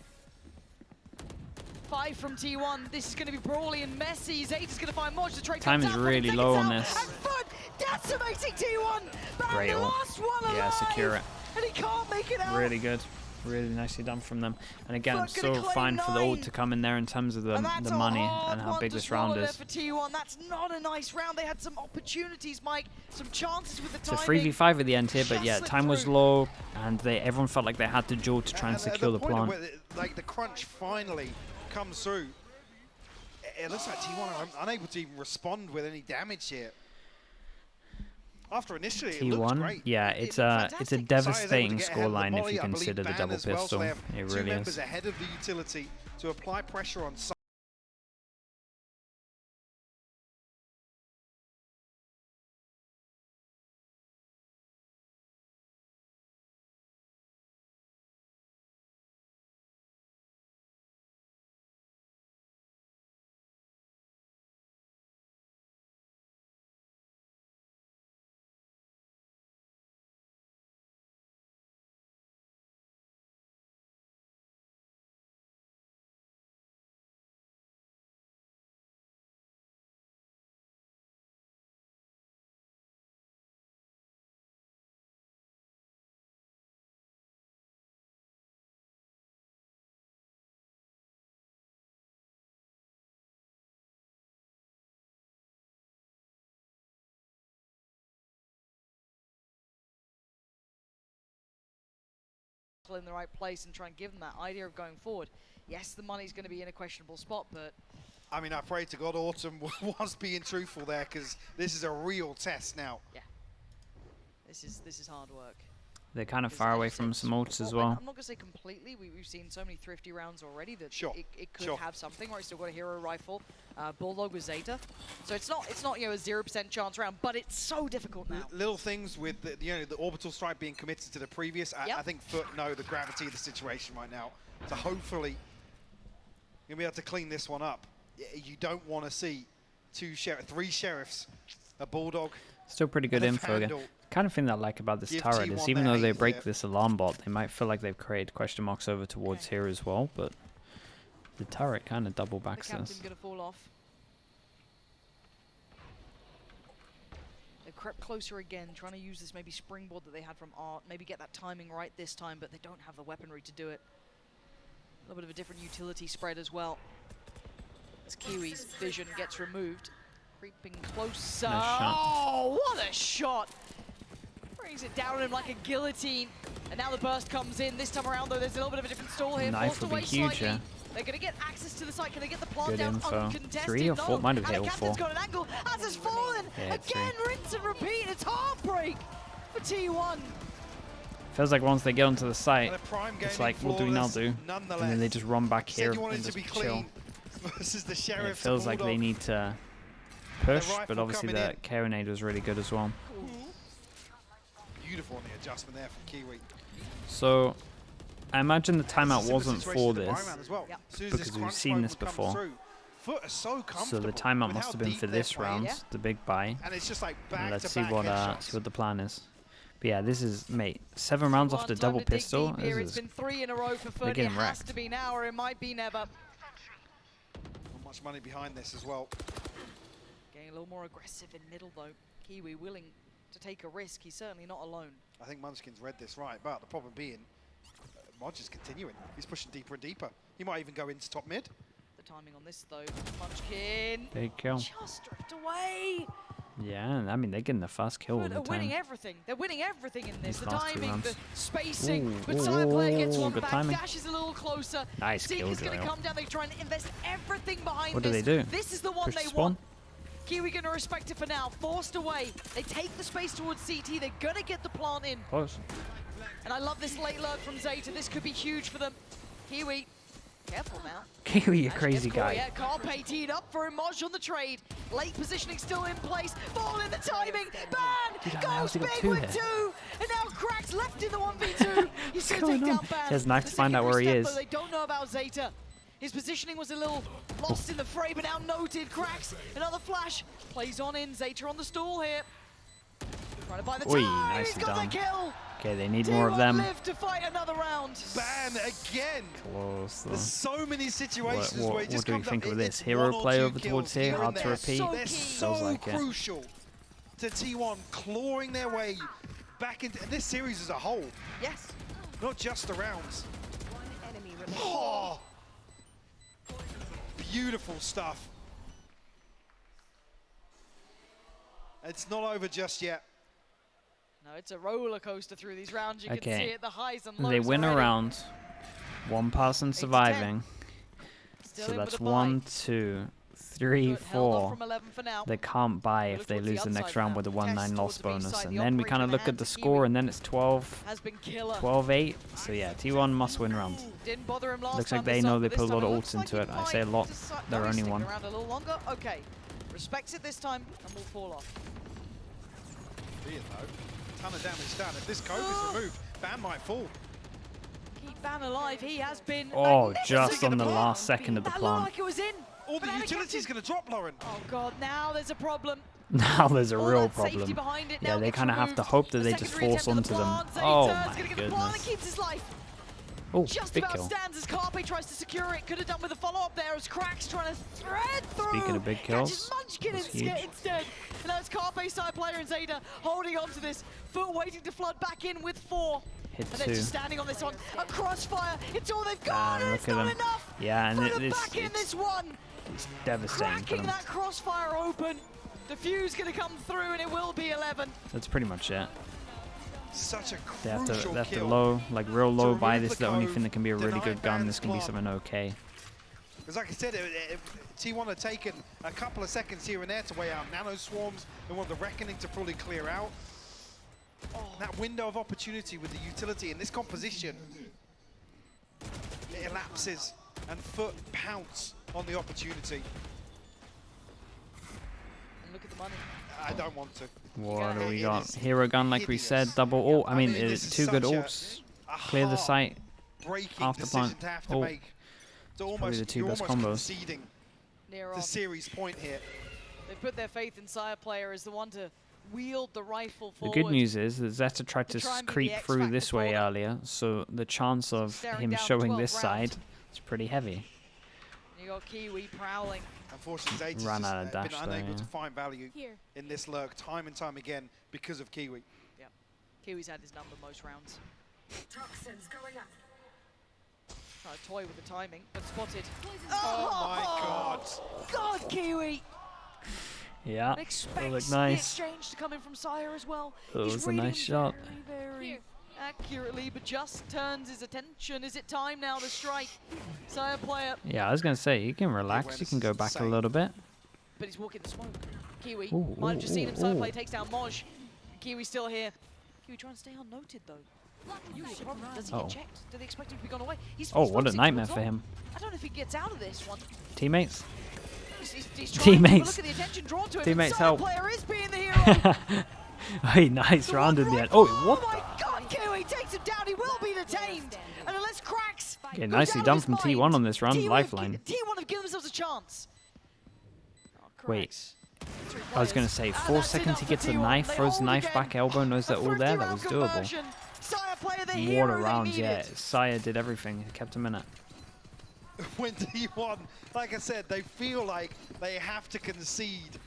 5 from T1. This is going to be brawly and messy. Zeta's going to find Moj. The trade Time comes is out, really 40 low seconds on out, this. And FUT decimating T1. But Great the ult. last one alive. Yeah, secure it. And he can't make it out. Really good. Really nicely done from them. And again, Fuck, gonna so claim fine for the ult 9. to come in there in terms of the that's money a hard and how one big to this round swallow there is. for T1. That's not a nice round. They had some opportunities, Mike. Some chances with the It's a timing. 3v5 at the end here, but Just yeah, slipped time was through. low, and everyone felt like they had to duel to try and secure the point plant. where like the crunch finally comes through. It looks like T1 are unable to even respond with any damage here. After initially it looked T1, great. yeah, It it's looked a fantastic. devastating Sai is able to get ahead of the scoreline if volley. you I believe consider the Ban double as well, so pistol. they have It two really members is. ahead of the utility to apply pressure on Sai. in the right place and try and give them that idea of going forward. Yes, the money's going to be in a questionable spot, but I mean, I pray to God Autumn was being truthful there, because this is a real test now. yeah, this is hard work. They're kind of Because far as away you from said some ults as before, well. I'm not going to say completely. We've seen so many thrifty rounds already that Sure, it could sure. have something. Or he's still got a hero rifle, Bulldog with Zeta. So it's not you know a 0% chance round, but it's so difficult now. Little things with the orbital strike being committed to the previous. Yep. I think FUT know the gravity of the situation right now. So hopefully you'll be able to clean this one up. You don't want to see 3 sheriffs, a Bulldog. Still pretty good and a info again. Vandal. Kind of thing that I like about this Give turret T1 is even their though they hate break here. this alarm bot, they might feel like they've created question marks over towards here as well, but the turret kind of double The backs captain's this. going to fall off. They've crept closer again, trying to use this maybe springboard that they had from Art, maybe get that timing right this time, but they don't have the weaponry to do it. A little bit of a different utility spread as well. As Kiwi's vision gets removed. Creeping closer. Nice shot. Oh, what a shot! Brings it down on him like a guillotine. And now the burst comes in. This time around, though, there's a little bit of a different stall here. Knife Forced would be away huge, slightly. yeah. They're going to get access to the site. Can they get the plant Good down info. uncontested? 3 or 4? No. Might have hit And the all captain's 4. got an angle. As has fallen. Yeah, it's Again, rinse and repeat. It's heartbreak for T1. Feels like once they get onto the site, And a prime it's gaming like, what do we now flawless do? nonetheless. And then they just run back Said here you wanted and to just be chill. clean versus the And sheriff. it feels like they need to push, but rifle obviously coming the in. carronade was really good as well. Beautiful on the adjustment there from Kiwi. So I imagine the timeout Similar wasn't situation for to the this. Byron as well. Yep. As soon as because this we've crunch seen mode this will come before. through, FUT are so So comfortable the timeout with must how have been deep for they're this playing. round, Yeah. the big buy. And it's just like And back let's to see back what headshots. the plan is. But yeah, this is, mate, 7 rounds off the Time double to dig pistol. deep here. This It's is been 3 in a row for FUT. It getting has wrecked. to be now or it might be never. Not much money behind this as well. Getting a little more aggressive in middle though. Kiwi willing to take a risk. He's certainly not alone. I think Munchkin's read this right, but the problem being, Modge is continuing. He's pushing deeper and deeper. He might even go into top mid. The timing on this though. Munchkin. big kill. Just drift away. Yeah, I mean, they're getting the first kill all FUT the are winning time. everything. They're winning everything in this. These The last 2 timing, rounds. the spacing. Ooh, But Sire player gets ooh, one good back. timing. Dashes a little closer. Nice kill, Seeker's going to Joel. come down. They try and invest everything behind What do this. they do? This is the one Push they the want. spawn? Kiwi going to respect it for now. Forced away. They take the space towards CT. They're going to get the plant in. Close. And I love this late lurk from Zeta. This could be huge for them. Kiwi, careful now. Kiwi, you Actually crazy gets caught, guy. Yeah, Carpe teed up for him. Moj on the trade. Late positioning still in place. Ball in the timing. Ban Dude, I goes got big 2 with here. 2. And now Cracks left in the 1v2. He's going to going take down on? Ban. He has knife The to find out where he secondary is. step, though, they don't know about Zeta. His positioning was a little lost in the fray, but now noted. Cracks, another flash. Plays on in, Zeta on the stall here. Trying to buy the time, he's got the kill. Okay, they need more of them. Live to fight another round. Ban again. Close. There's so many situations where it What just do you comes think up, of it's this? Hero one or play two over towards kills here, hard and to there. repeat. They're Feels so like it. crucial to T1 clawing their way back into this series as a whole. Yes. Not just the rounds. One enemy remaining. Oh, beautiful stuff. It's not over just yet. No, it's a roller coaster through these rounds. You can see it, the highs and lows. They win already. a round. One person surviving. Still So in that's with a 1, 2, 3, Good, held off 4. from 11 for now. They can't buy if they towards lose the the next upside round now. with a Test 1-9 towards loss the B bonus. side, And the then we operator kind of in look the at the hands of score, Kiwi. and then it's 12, Has been killer. 12-8. So yeah, T1 must win round. Didn't bother him last Looks time like they this know up, they but put a this lot time of it ults looks into like it. he I say a might lot. decide- They're no, he's only sticking one. around a little longer. Okay. Respects it this time and will fall off. Be it though. Ton of damage done. If this cope is removed, Ban might fall. Keep Ban alive. He has been. Oh, magnificent. just on the last second of the That looked plant. like it was in. All the But utility's going to drop, Lauren. Oh god, now there's a problem. Now there's a All real that safety problem. behind it Yeah, now they gets kind of have to removed. hope that The they just secondary force attempt onto at the them. plant. Oh Zeta's my gonna get the plant and goodness. keeps his life. Oh, Just big about kill. stands as Carpe tries to secure it. Could have done with a follow-up there as Cracks trying to thread through. Speaking of big Catches kills, Munchkin that's instead. huge. And now it's Carpe side player and Zeta holding on to this. FUT waiting to flood back in with 4. Hit And then 2. just standing on this one. A crossfire. It's all they've got. And look it's at not them. enough. Yeah, and For the back in it's this one. devastating for Cracking them. that crossfire open. The fuse going to come through and it will be 11. That's pretty much it. Such a They have crucial to kill. low, like real low buy remove this. the The only cove, thing that can be a really deny good gun. Ban's This can be plant. something okay. Because like I said, T1 had taken a couple of seconds here and there to weigh out nano swarms. They want the reckoning to fully clear out. That window of opportunity with the utility in this composition, it elapses and FUT pounce on the opportunity. And look at the money. I don't want to. What do It we got? is Hero gun, like we said, hideous. double ult. I mean, this is two good such ults. a Clear the site. breaking After decision plant. to have to Oh. make. It's probably almost, the two you're best almost combos. conceding Near the on. series point here. They put their faith in Sire player as the one to wield the rifle The forward. good news is that Zeta tried To to try and be the creep X through factor this for way them. earlier, so the chance of Staring him down showing 12 this rounds. side is pretty heavy. You got Kiwi prowling. Unfortunately, Zeta's Ran just out of been dash there, unable yeah. to find value Here. in this lurk time and time again because of Kiwi. Yep. Kiwi's had his number most rounds. Toxins going up. Trying to toy with the timing, but spotted. Oh my God. God, Kiwi! Yeah, that Expects looked the nice. exchange to come in from Sire as well. That He's was a reading nice shot. very accurately, but just turns his attention. Is it time now to strike? Sire player, Yeah, I was gonna say you can relax. You awareness can go is back a insane. little bit. but he's walking the smoke. Kiwi Ooh, might have just seen him. ooh, Sire ooh. player takes down Moj. Kiwi's still here. Kiwi trying to stay unnoted though. Huge problem. Does he Oh. get checked? Do they expect him to be gone away? He's Oh, he's what a focusing nightmare towards for top. him. I don't know if he gets out of this one. Teammates. He's trying to, but Teammates. look at the attention drawn to him. Teammates, Sire help. player is being the hero. Hey, nice The round one in the right- end. Oh, what my the? God, Kiwi takes him down. He will be detained. And unless Cracks Okay, goes nicely out of done his from mind, T1 on this run. T1 Lifeline. T1 have given themselves a chance. Oh, Wait. Cracks. I was gonna say, 4 that's seconds enough he for gets a T1. knife, They throws hold knife, again. back elbow, knows A they're all there. That 50-round was doable. conversion. Sire player, the What hero a they round, yeah. needed. Sire did everything. He kept him in it. When T1, like I said, they feel like they have to concede.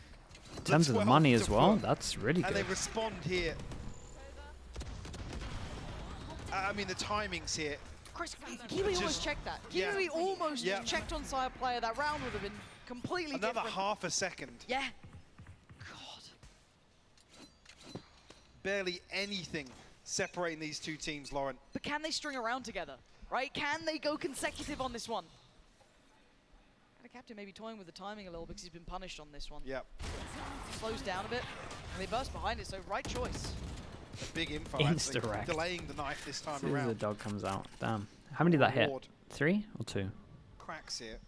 In terms of the money as well, FUT, that's really and good. they respond here. I mean, the timings here. Chris, Kiwi Just- almost checked that. yeah. Kiwi almost Yeah. checked on Sire player. That round would have been completely Another different. half a second. Yeah. God. Barely anything separating these two teams, Lauren. But can they string around together, right? Can they go consecutive on this one? And the captain may be toying with the timing a little because he's been punished on this one. Yep. Slows down a bit, and they burst behind it, so right choice. A big info, actually. Insta-wrecked. Delaying the knife this time As soon as the around. dog comes out. Damn. How many did that hit? Reward. 3 or 2? Cracks here.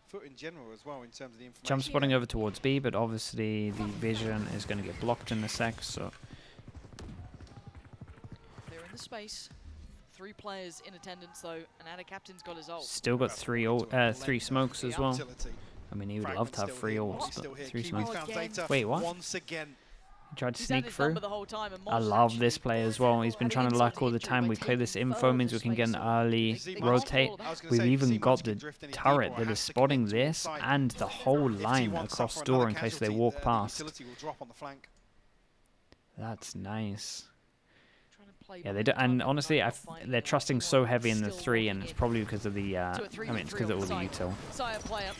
FUT in general as well in terms of the information. Jump spotting over towards B, but obviously the vision is going to get blocked in a sec, so They're in the space. 3 players in attendance though, and Ada Captain's got his ult. Still got three smokes as well. I mean, he would love to have 3 ults, but 3 smokes. Wait, what? Once again. He tried to He's had sneak his through. number the whole time, and I Moz love this actually player as well. He's been trying to luck all the time. We clear this info, means we can get an early rotate. We've even got the turret that is spotting this and the whole line across door in case they walk past. That's nice. Yeah, they do, and honestly, they're trusting so heavy in the 3, and it's probably because of the. I mean, it's because of all the util. Sire player,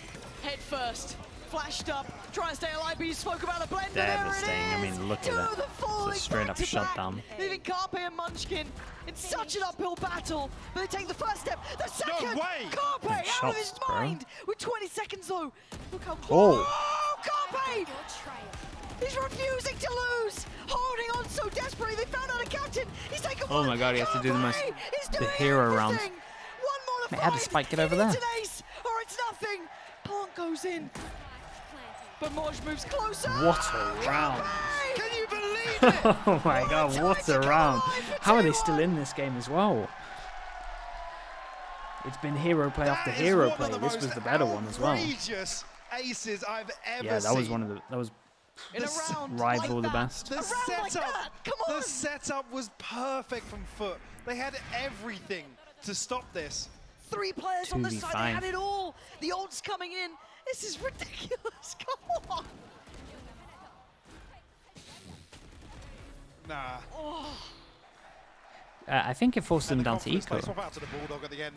head first, flashed up, trying to stay alive, but you spoke about a blender. Devastating. I mean, look at that. It's a straight up shutdown. Leaving Carpe and Munchkin in such an uphill battle, but they take the first step. The second, Carpe out of his mind with 20 seconds though. Look how close. Oh, Carpe! He's refusing to lose, holding on so desperately. They found out a captain. He's taken Oh my god, he has to do the hero round. One more to Had the spike get over there. Or it's nothing. Plant goes in. But Moj moves closer. What a round. Can you believe it? Oh my god, what a round. How are they still in this game as well? It's been hero play after hero play. This was the better one as well. Aces I've ever seen. Yeah, that was one of the. That was in a round rival like the best. The setup was perfect from FUT. They had everything to stop this. 3 players on the side, 2v5. they had it all. The ults coming in. This is ridiculous. Come on. Nah. Oh. I think it forced them down to eco. Swap out to the Bulldog at the end.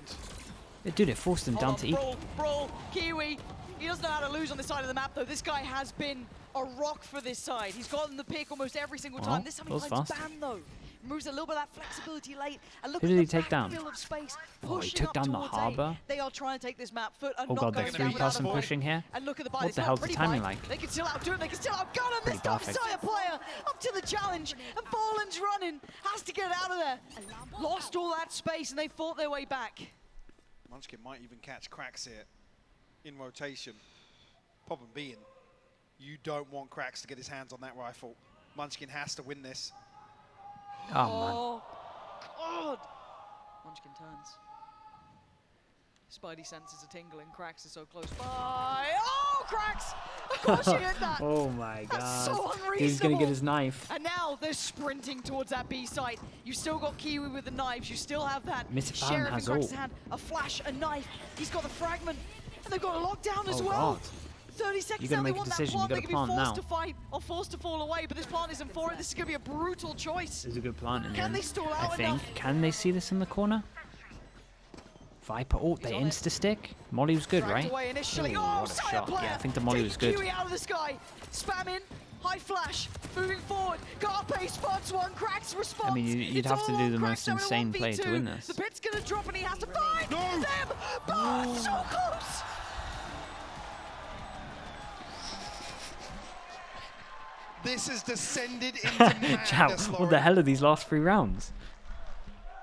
Dude, it forced them down to eco. Brawl, Kiwi. He doesn't know how to lose on this side of the map, though. This guy has been a rock for this side. He's gotten the pick almost every single time. This time he finds Ban, though. Moves a little bit of that flexibility late. And look Who at did the he take down? of space, Oh, he took down the harbor. They are trying to take this map. FUT are Oh not god, going the down 3-person without a pushing here. And look at the What the hell's the timing like? They can still outdo him. They can still outgun him. Pretty This top perfect. Sire player up to the challenge. And Fallen's running. Has to get out of there. Lost all that space and they fought their way back. Munchkin might even catch cracks here in rotation. Problem being, you don't want Cracks to get his hands on that rifle. Munchkin has to win this. Oh, God! Munchkin turns. Spidey senses a tingle and Cracks is so close by. Oh, Cracks! Of course you hit that! Oh my god. That's so unreasonable. He's gonna get his knife. And now they're sprinting towards that B site. You still got Kiwi with the knives. You still have that Mr. Sheriff in has Cracks' ult. hand. A flash, a knife. He's got the fragment. And they've got a lockdown as Oh well. god. 30 seconds You gotta now, they make a want decision. that You plant. gotta They can be plant forced now. to fight or forced to fall away, but this plant isn't for it. This is gonna be a brutal choice. There's a good plant in Can there. they stall I out think. enough? Can they see this in the corner? Viper ult, they He's on it. insta-stick. Molly was good, Dragged right? away initially. Ooh, Oh, what a Sire shot. player. Yeah, I think the Molly was good. Kiwi out of the sky. Spam in. High flash. Moving forward. Garpe spots one. Cracks response. I mean, you'd It's have to all do on the Cracks most now in a insane play to 1v2. win this. The pit's gonna drop and he has to find No. them. But so close. This has descended into madness, Chow, what the Lauren. hell are these last 3 rounds?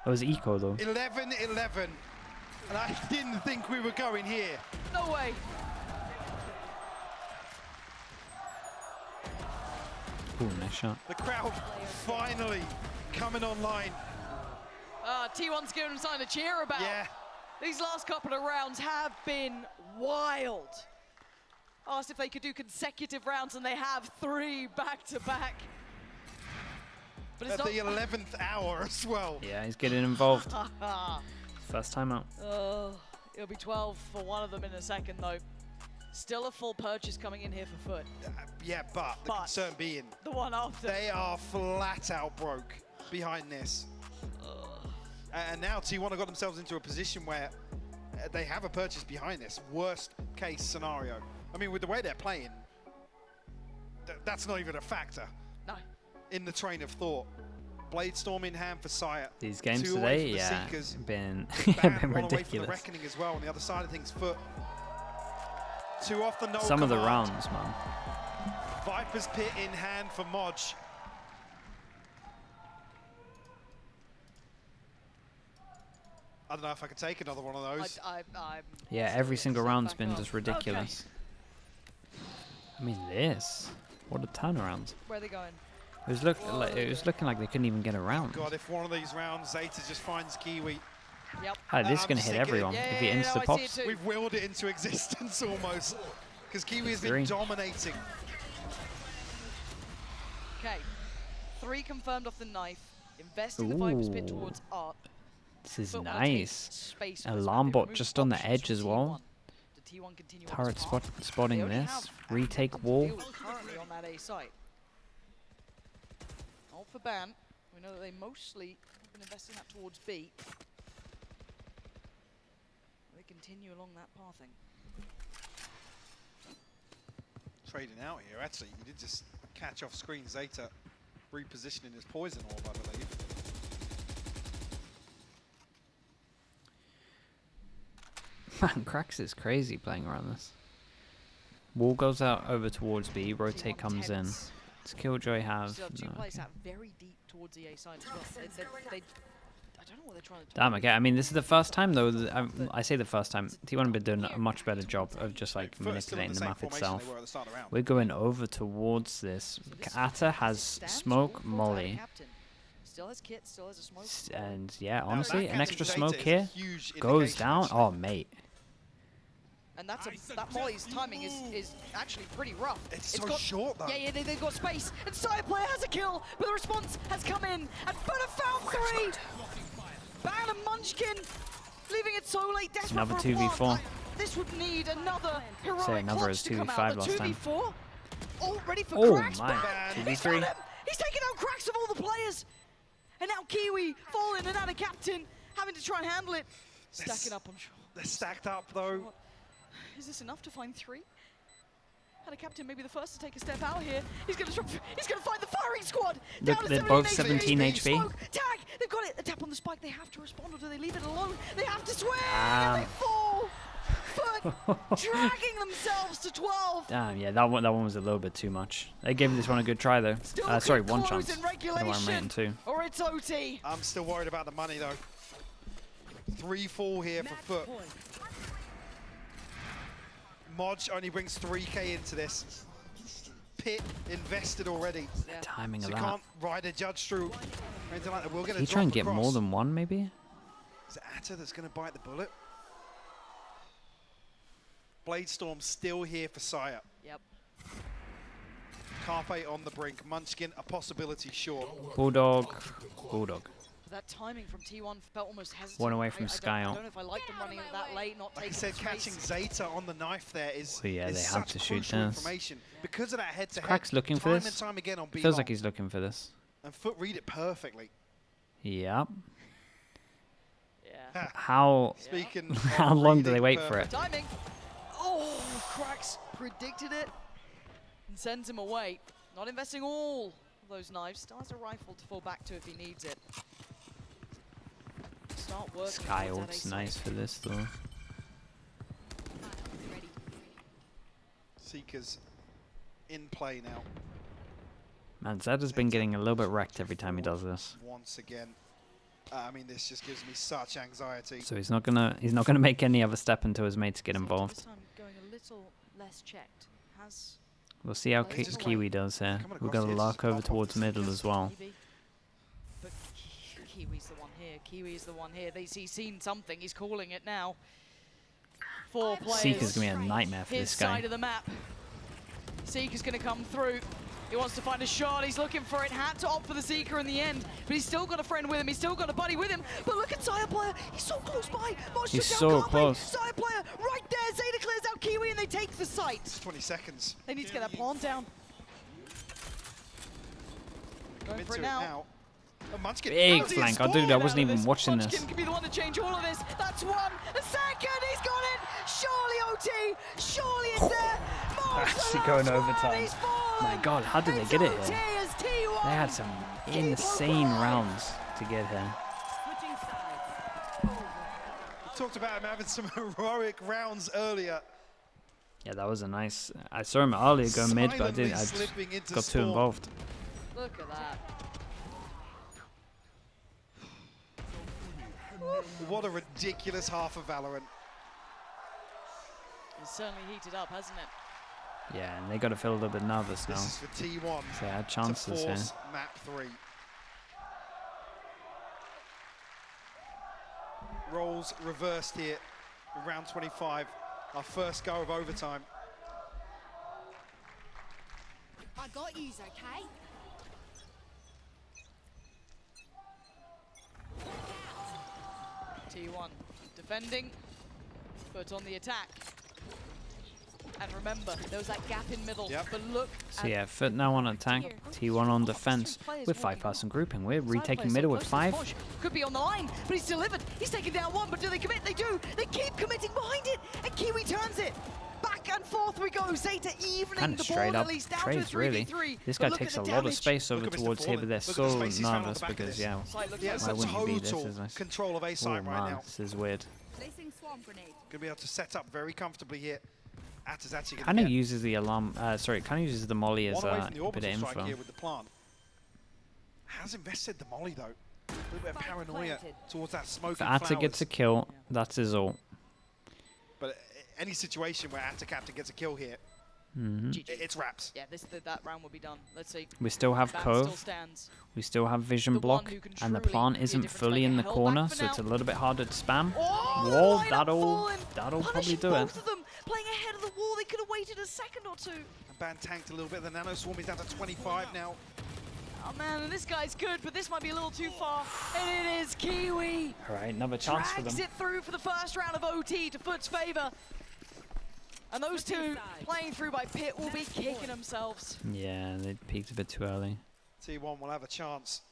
That was eco though. 11-11. And I didn't think we were going here. No way. Ooh, nice shot. The crowd finally coming online. T1's giving him something to cheer about. Yeah. These last couple of rounds have been wild. Asked if they could do consecutive rounds, and they have 3 back-to-back. But it's At the 11th hour as well. Yeah, he's getting involved. First time out. It'll be 12 for one of them in a second, though. Still a full purchase coming in here for FUT. Yeah, but the concern being, the one after. they are flat out broke behind this. And now T1 have got themselves into a position where they have a purchase behind this. Worst case scenario. I mean, with the way they're playing, that's not even a factor. No. In the train of thought. Bladestorm in hand for Sire. These games 2 away today, from the yeah, Seekers. been, Ban, been 1 away from the ridiculous. Reckoning as well. On the other side of things, FUT. 2 off the no Some of the command. rounds, man. Viper's Pit in hand for Moj. I don't know if I could take another one of those. Yeah, every single round's back been up. just ridiculous. I mean, this. What a turnaround. Where are they going? It was looking like they couldn't even get around. God, if one of these rounds Zeta just finds Kiwi, Yep. Oh, this is I'm gonna just hit thinking- everyone if he insta pops. we've willed it into existence almost. Because Kiwi has been Agree. dominating. Okay. 3 confirmed off the knife. Investing the Viper's pit Ooh. towards Art. This is But wanna take nice. space from Alarm this map. bot Remove just on the options edge from as well. T1. Did T1 continue on Turret this path? They spotting only this. have Retake to wall. deal with currently on that A site. Ult for ban. We know that they mostly have been investing that towards B. They continue along that pathing. Trading out here, actually. He did just catch off screen Zeta repositioning his poison orb, I believe. Man, Krax is crazy playing around this. Wall goes out over towards B. Rotate T1 comes in. tense. Does Killjoy have? Still have 2 No, players okay. out very deep towards the A side as well. I don't know what they're trying to do. Damn, okay. I mean, this is the first time, though. I say the first time. T1 have been doing a much better job of just like FUT is still in manipulating the same map formation itself. they were at the start of the round. We're going over towards this. So this is Ata has stance, smoke, all full molly, captain. Still has kit, still has a smoke. and yeah, Now, honestly, that an extra Captain smoke Zeta is a here huge goes indication, down. actually. Oh, mate. And that's that molly's timing is actually pretty rough. It's so short, though. Yeah, they've got space. And Side Player has a kill, but the response has come in. And FUT have found 3. Ban and Munchkin, leaving it so late. Desperate another for a 2v4. block. This would need another heroic another clutch is to come 2v5 out. last time. 2v4, all ready for Oh Cracks. my. But he's 2v3. found him. He's taken out Cracks of all the players. And now Kiwi falling and out of captain, having to try and handle it. Stacking up, I'm sure. They're stacked up, though. Is this enough to find 3? Had a captain maybe the first to take a step out here. He's going to find the firing squad. Look, Down to they're both 17 HP. Smoke, tag. They've got it. A tap on the spike. They have to respond, or do they leave it alone? They have to swing. And they fall. FUT dragging themselves to 12. Damn, yeah, that one was a little bit too much. They gave this one a good try though. Still Sorry, could one close chance. in I don't know why I'm regulation, rating 2. or it's OT. I'm still worried about the money, though. 3-4 here for FUT. Modge only brings 3k into this. Pit invested already. Timing So of you that. can't ride a judge through or anything like that. We're going Can to he try and get more than one, maybe? Is it Atta that's going to bite the bullet? Bladestorm still here for Sire. Yep. Carpe on the brink. Munchkin, a possibility short. Bulldog. That timing from T1 felt almost hesitant. One away from I Sky don't out. know if I like them running it that late, not Like I taking said, the catching space. Zeta on the knife there is, Well, yeah, is they had such to shoot crucial this. information. Because of that head-to-head, Crack's looking for time this. and time again on B Feels long. like he's looking for this. And FUT read it perfectly. Yep. Yeah. How Speaking of how long do they reading wait for perfect, it? Timing. Oh, Cracks predicted it and sends him away. Not investing all of those knives. Still has a rifle to fall back to if he needs it. Start working Sky towards that ult's A nice site. for this though. Seeker's in play now. Man, Zed's been getting a little bit wrecked every time he does this. Once again. I mean, this just gives me such anxiety. So he's not gonna make any other step until his mates get This involved. time going a little less checked. Has We'll see how He's just Kiwi does here. coming We're across gonna here, lark just over pop off towards the middle Seekers. as well. maybe. But Kiwi's the one here. Kiwi's the one here. He's seen something. He's calling it now. 4 players. Seeker's gonna be a nightmare for His this guy. side of the map. Seeker's going to come through. He wants to find a shot. He's looking for it. Had to opt for the Seeker in the end. But he's still got a friend with him. He's still got a buddy with him. But look at Sire Player. He's so close by. Mosh He's took so down Carpe. close. Sire Player right there. Zeta clears out Kiwi and they take the site. It's 20 seconds. They need to get that plant down. Going Commit for to it now. Oh, Munchkin. Big How's he flank. Oh, spawned dude, I out wasn't of even this? watching this. Munchkin can be the one to change all of this. That's one. A second. He's got it. Surely OT. Surely it's there. Actually going overtime. My God, how did they get it here? They had some insane rounds to get here. We talked about him having some heroic rounds earlier. Yeah, that was a nice. I saw him earlier go mid, but I Silently didn't. I just slipping into got too spawn. involved. Look at that. What a ridiculous half of Valorant. It's certainly heated up, hasn't it? Yeah, and they got to feel a little bit nervous now. This is for T1 So they had to chances here. force map 3. Roles reversed here in round 25. Our first go of overtime. I got yous, okay? T1 defending, but on the attack. And remember, there was that gap in middle. Yep. But look. So yeah, FUT now on attack, T1 on defense with 5-person grouping. We're retaking middle with 5. Could be on the line, but he's delivered. He's taken down 1, but do they commit? They do. They keep committing behind it, and Kiwi turns it. Back and forth we go. Zeta evening Kind of the straight ball up at least down trades, to a really. 3v3. This But guy look takes at a the lot of damage. space over Look at Mr. towards here, but they're Foreman. Look at so the space he's found on nervous the back of because, this. yeah, Yeah, it's why a wouldn't you be? This total is nice. control of A Oh side right man, now. this is weird. Placing swarm grenade. Going to be able to set up very comfortably here. Ata's actually going Kind to of uses the alarm, sorry, kind of uses the molly as one away a from the bit of orbital strike info. here with the plant. Has invested the molly though. A little bit of paranoia towards that smoking If Ata gets a kill, that's his ult. But any situation where Ata Captain gets a kill here, GG. it's wraps. Yeah, that round will be done. Let's see. We still have Ban still Cove, stands. we still have Vision The one Block, who can and the truly plant be a isn't difference fully maker. in the Held corner, back for so it's a now. little bit harder to spam. Oh, Wall, the lineup that'll fallen. probably Punishing do it. both of them, playing ahead of the wall. They could have waited a second or two. And Ban tanked a little bit. The Nano Swarm is down to 25 now. Oh man, and this guy's good, but this might be a little too far. And it is Kiwi. All right, another chance for Drags them. it through for the first round of OT to FUT's favor. And those two playing through by Pit will be kicking themselves. Yeah, they peaked a bit too early. T1 will have a chance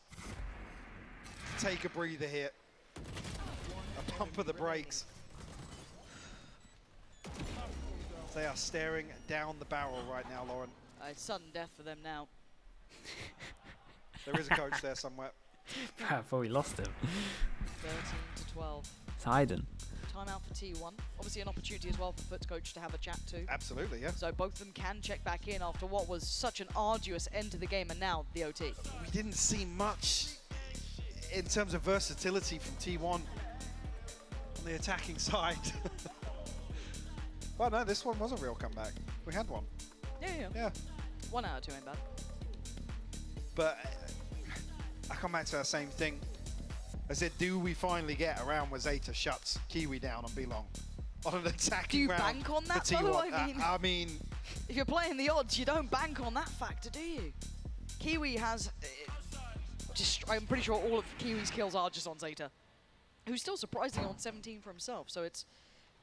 to take a breather here. A pump of the brakes. They are staring down the barrel right now, Lauren. It's sudden death for them now. There is a coach there somewhere. I thought we lost him. 13 to 12. It's Hayden. Timeout for T1. Obviously an opportunity as well for FUT's coach to have a chat too. Absolutely, yeah. So both of them can check back in after what was such an arduous end to the game, and now the OT. We didn't see much in terms of versatility from T1 on the attacking side. Well, no, this one was a real comeback. We had one. Yeah. 1 out of 2 ain't bad. But I come back to that same thing. I said, do we finally get a round where Zeta shuts Kiwi down on Belong on an attacking Do you round bank on that, for though? T1? I mean, If you're playing the odds, you don't bank on that factor, do you? Kiwi has... I'm pretty sure all of Kiwi's kills are just on Zeta, who's still surprisingly on 17 for himself, so it's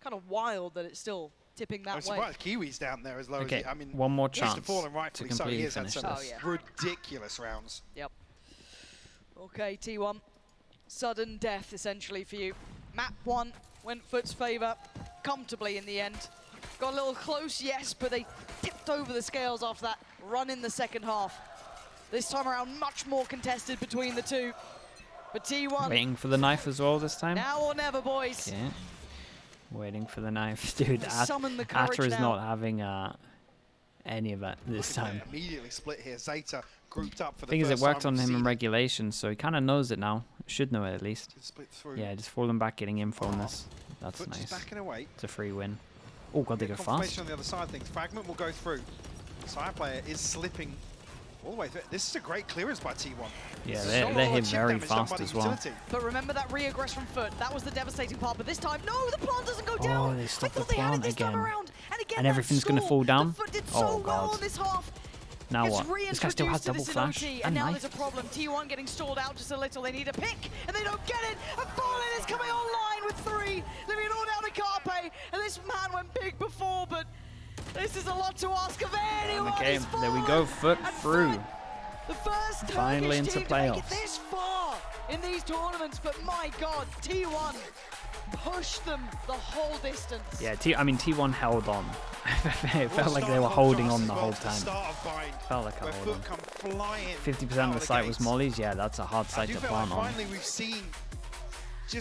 kind of wild that it's still tipping that I'm way. surprised Kiwi's down there as low Okay, as he, I mean, one more he has chance to fall and to rightfully so. He completely has had finish some this. ridiculous rounds. Yep. Okay, T1. Sudden death, essentially, for you. Map 1 went FUT's favour comfortably in the end. Got a little close, yes, but they tipped over the scales after that run in the second half. This time around, much more contested between the two. But T1, Waiting for the knife as well this time. now or never, boys. Okay. Waiting for the knife. Dude, Summon the courage Ata is now. not having any of that this Look at time. that, immediately split here. Zeta grouped up for the Thing is, first it worked time on we've him in seen it. regulation, so he kind of knows it now. Should know it at least. Split through. Yeah, just falling back, getting info on this. That's FUT just nice. backing away. It's a free win. Oh god, they go Confirmation fast. on the other side of things. Fragment will go through. Side player is slipping all the way through. This is a great clearance by T1. Yeah, There's they're not a lot of hit chip very damage done fast by the as well. utility. But remember that re-aggress from FUT. That was the devastating part. But this time, no, the plant doesn't go down. they I stopped the thought they had it plant this time again. around. And again, And that everything's gonna score. fall down? The FUT did so Oh, well God. on this half. Now Gets what? This guy still has reintroduced to double this in flash OT, and and now knife. there's a problem. T1 getting stalled out just a little. They need a pick, and they don't get it. And Fallen is coming online with 3, leaving it all down to Carpe. And this man went big before, but this is a lot to ask of anyone. Okay, It's there we go. Fallen. FUT And through. FUT, the first Finally Turkish into team to make it playoffs. this far in these tournaments, but my God, T1 pushed them the whole distance. Yeah, T1 held on. It felt like they were Start holding contrast on as the well whole to the time. Start of Bind, Felt like a where hold on. FUT come flying 50% out of the site was gates. mollies. Yeah, that's a hard I site do to feel like plant on. finally we've seen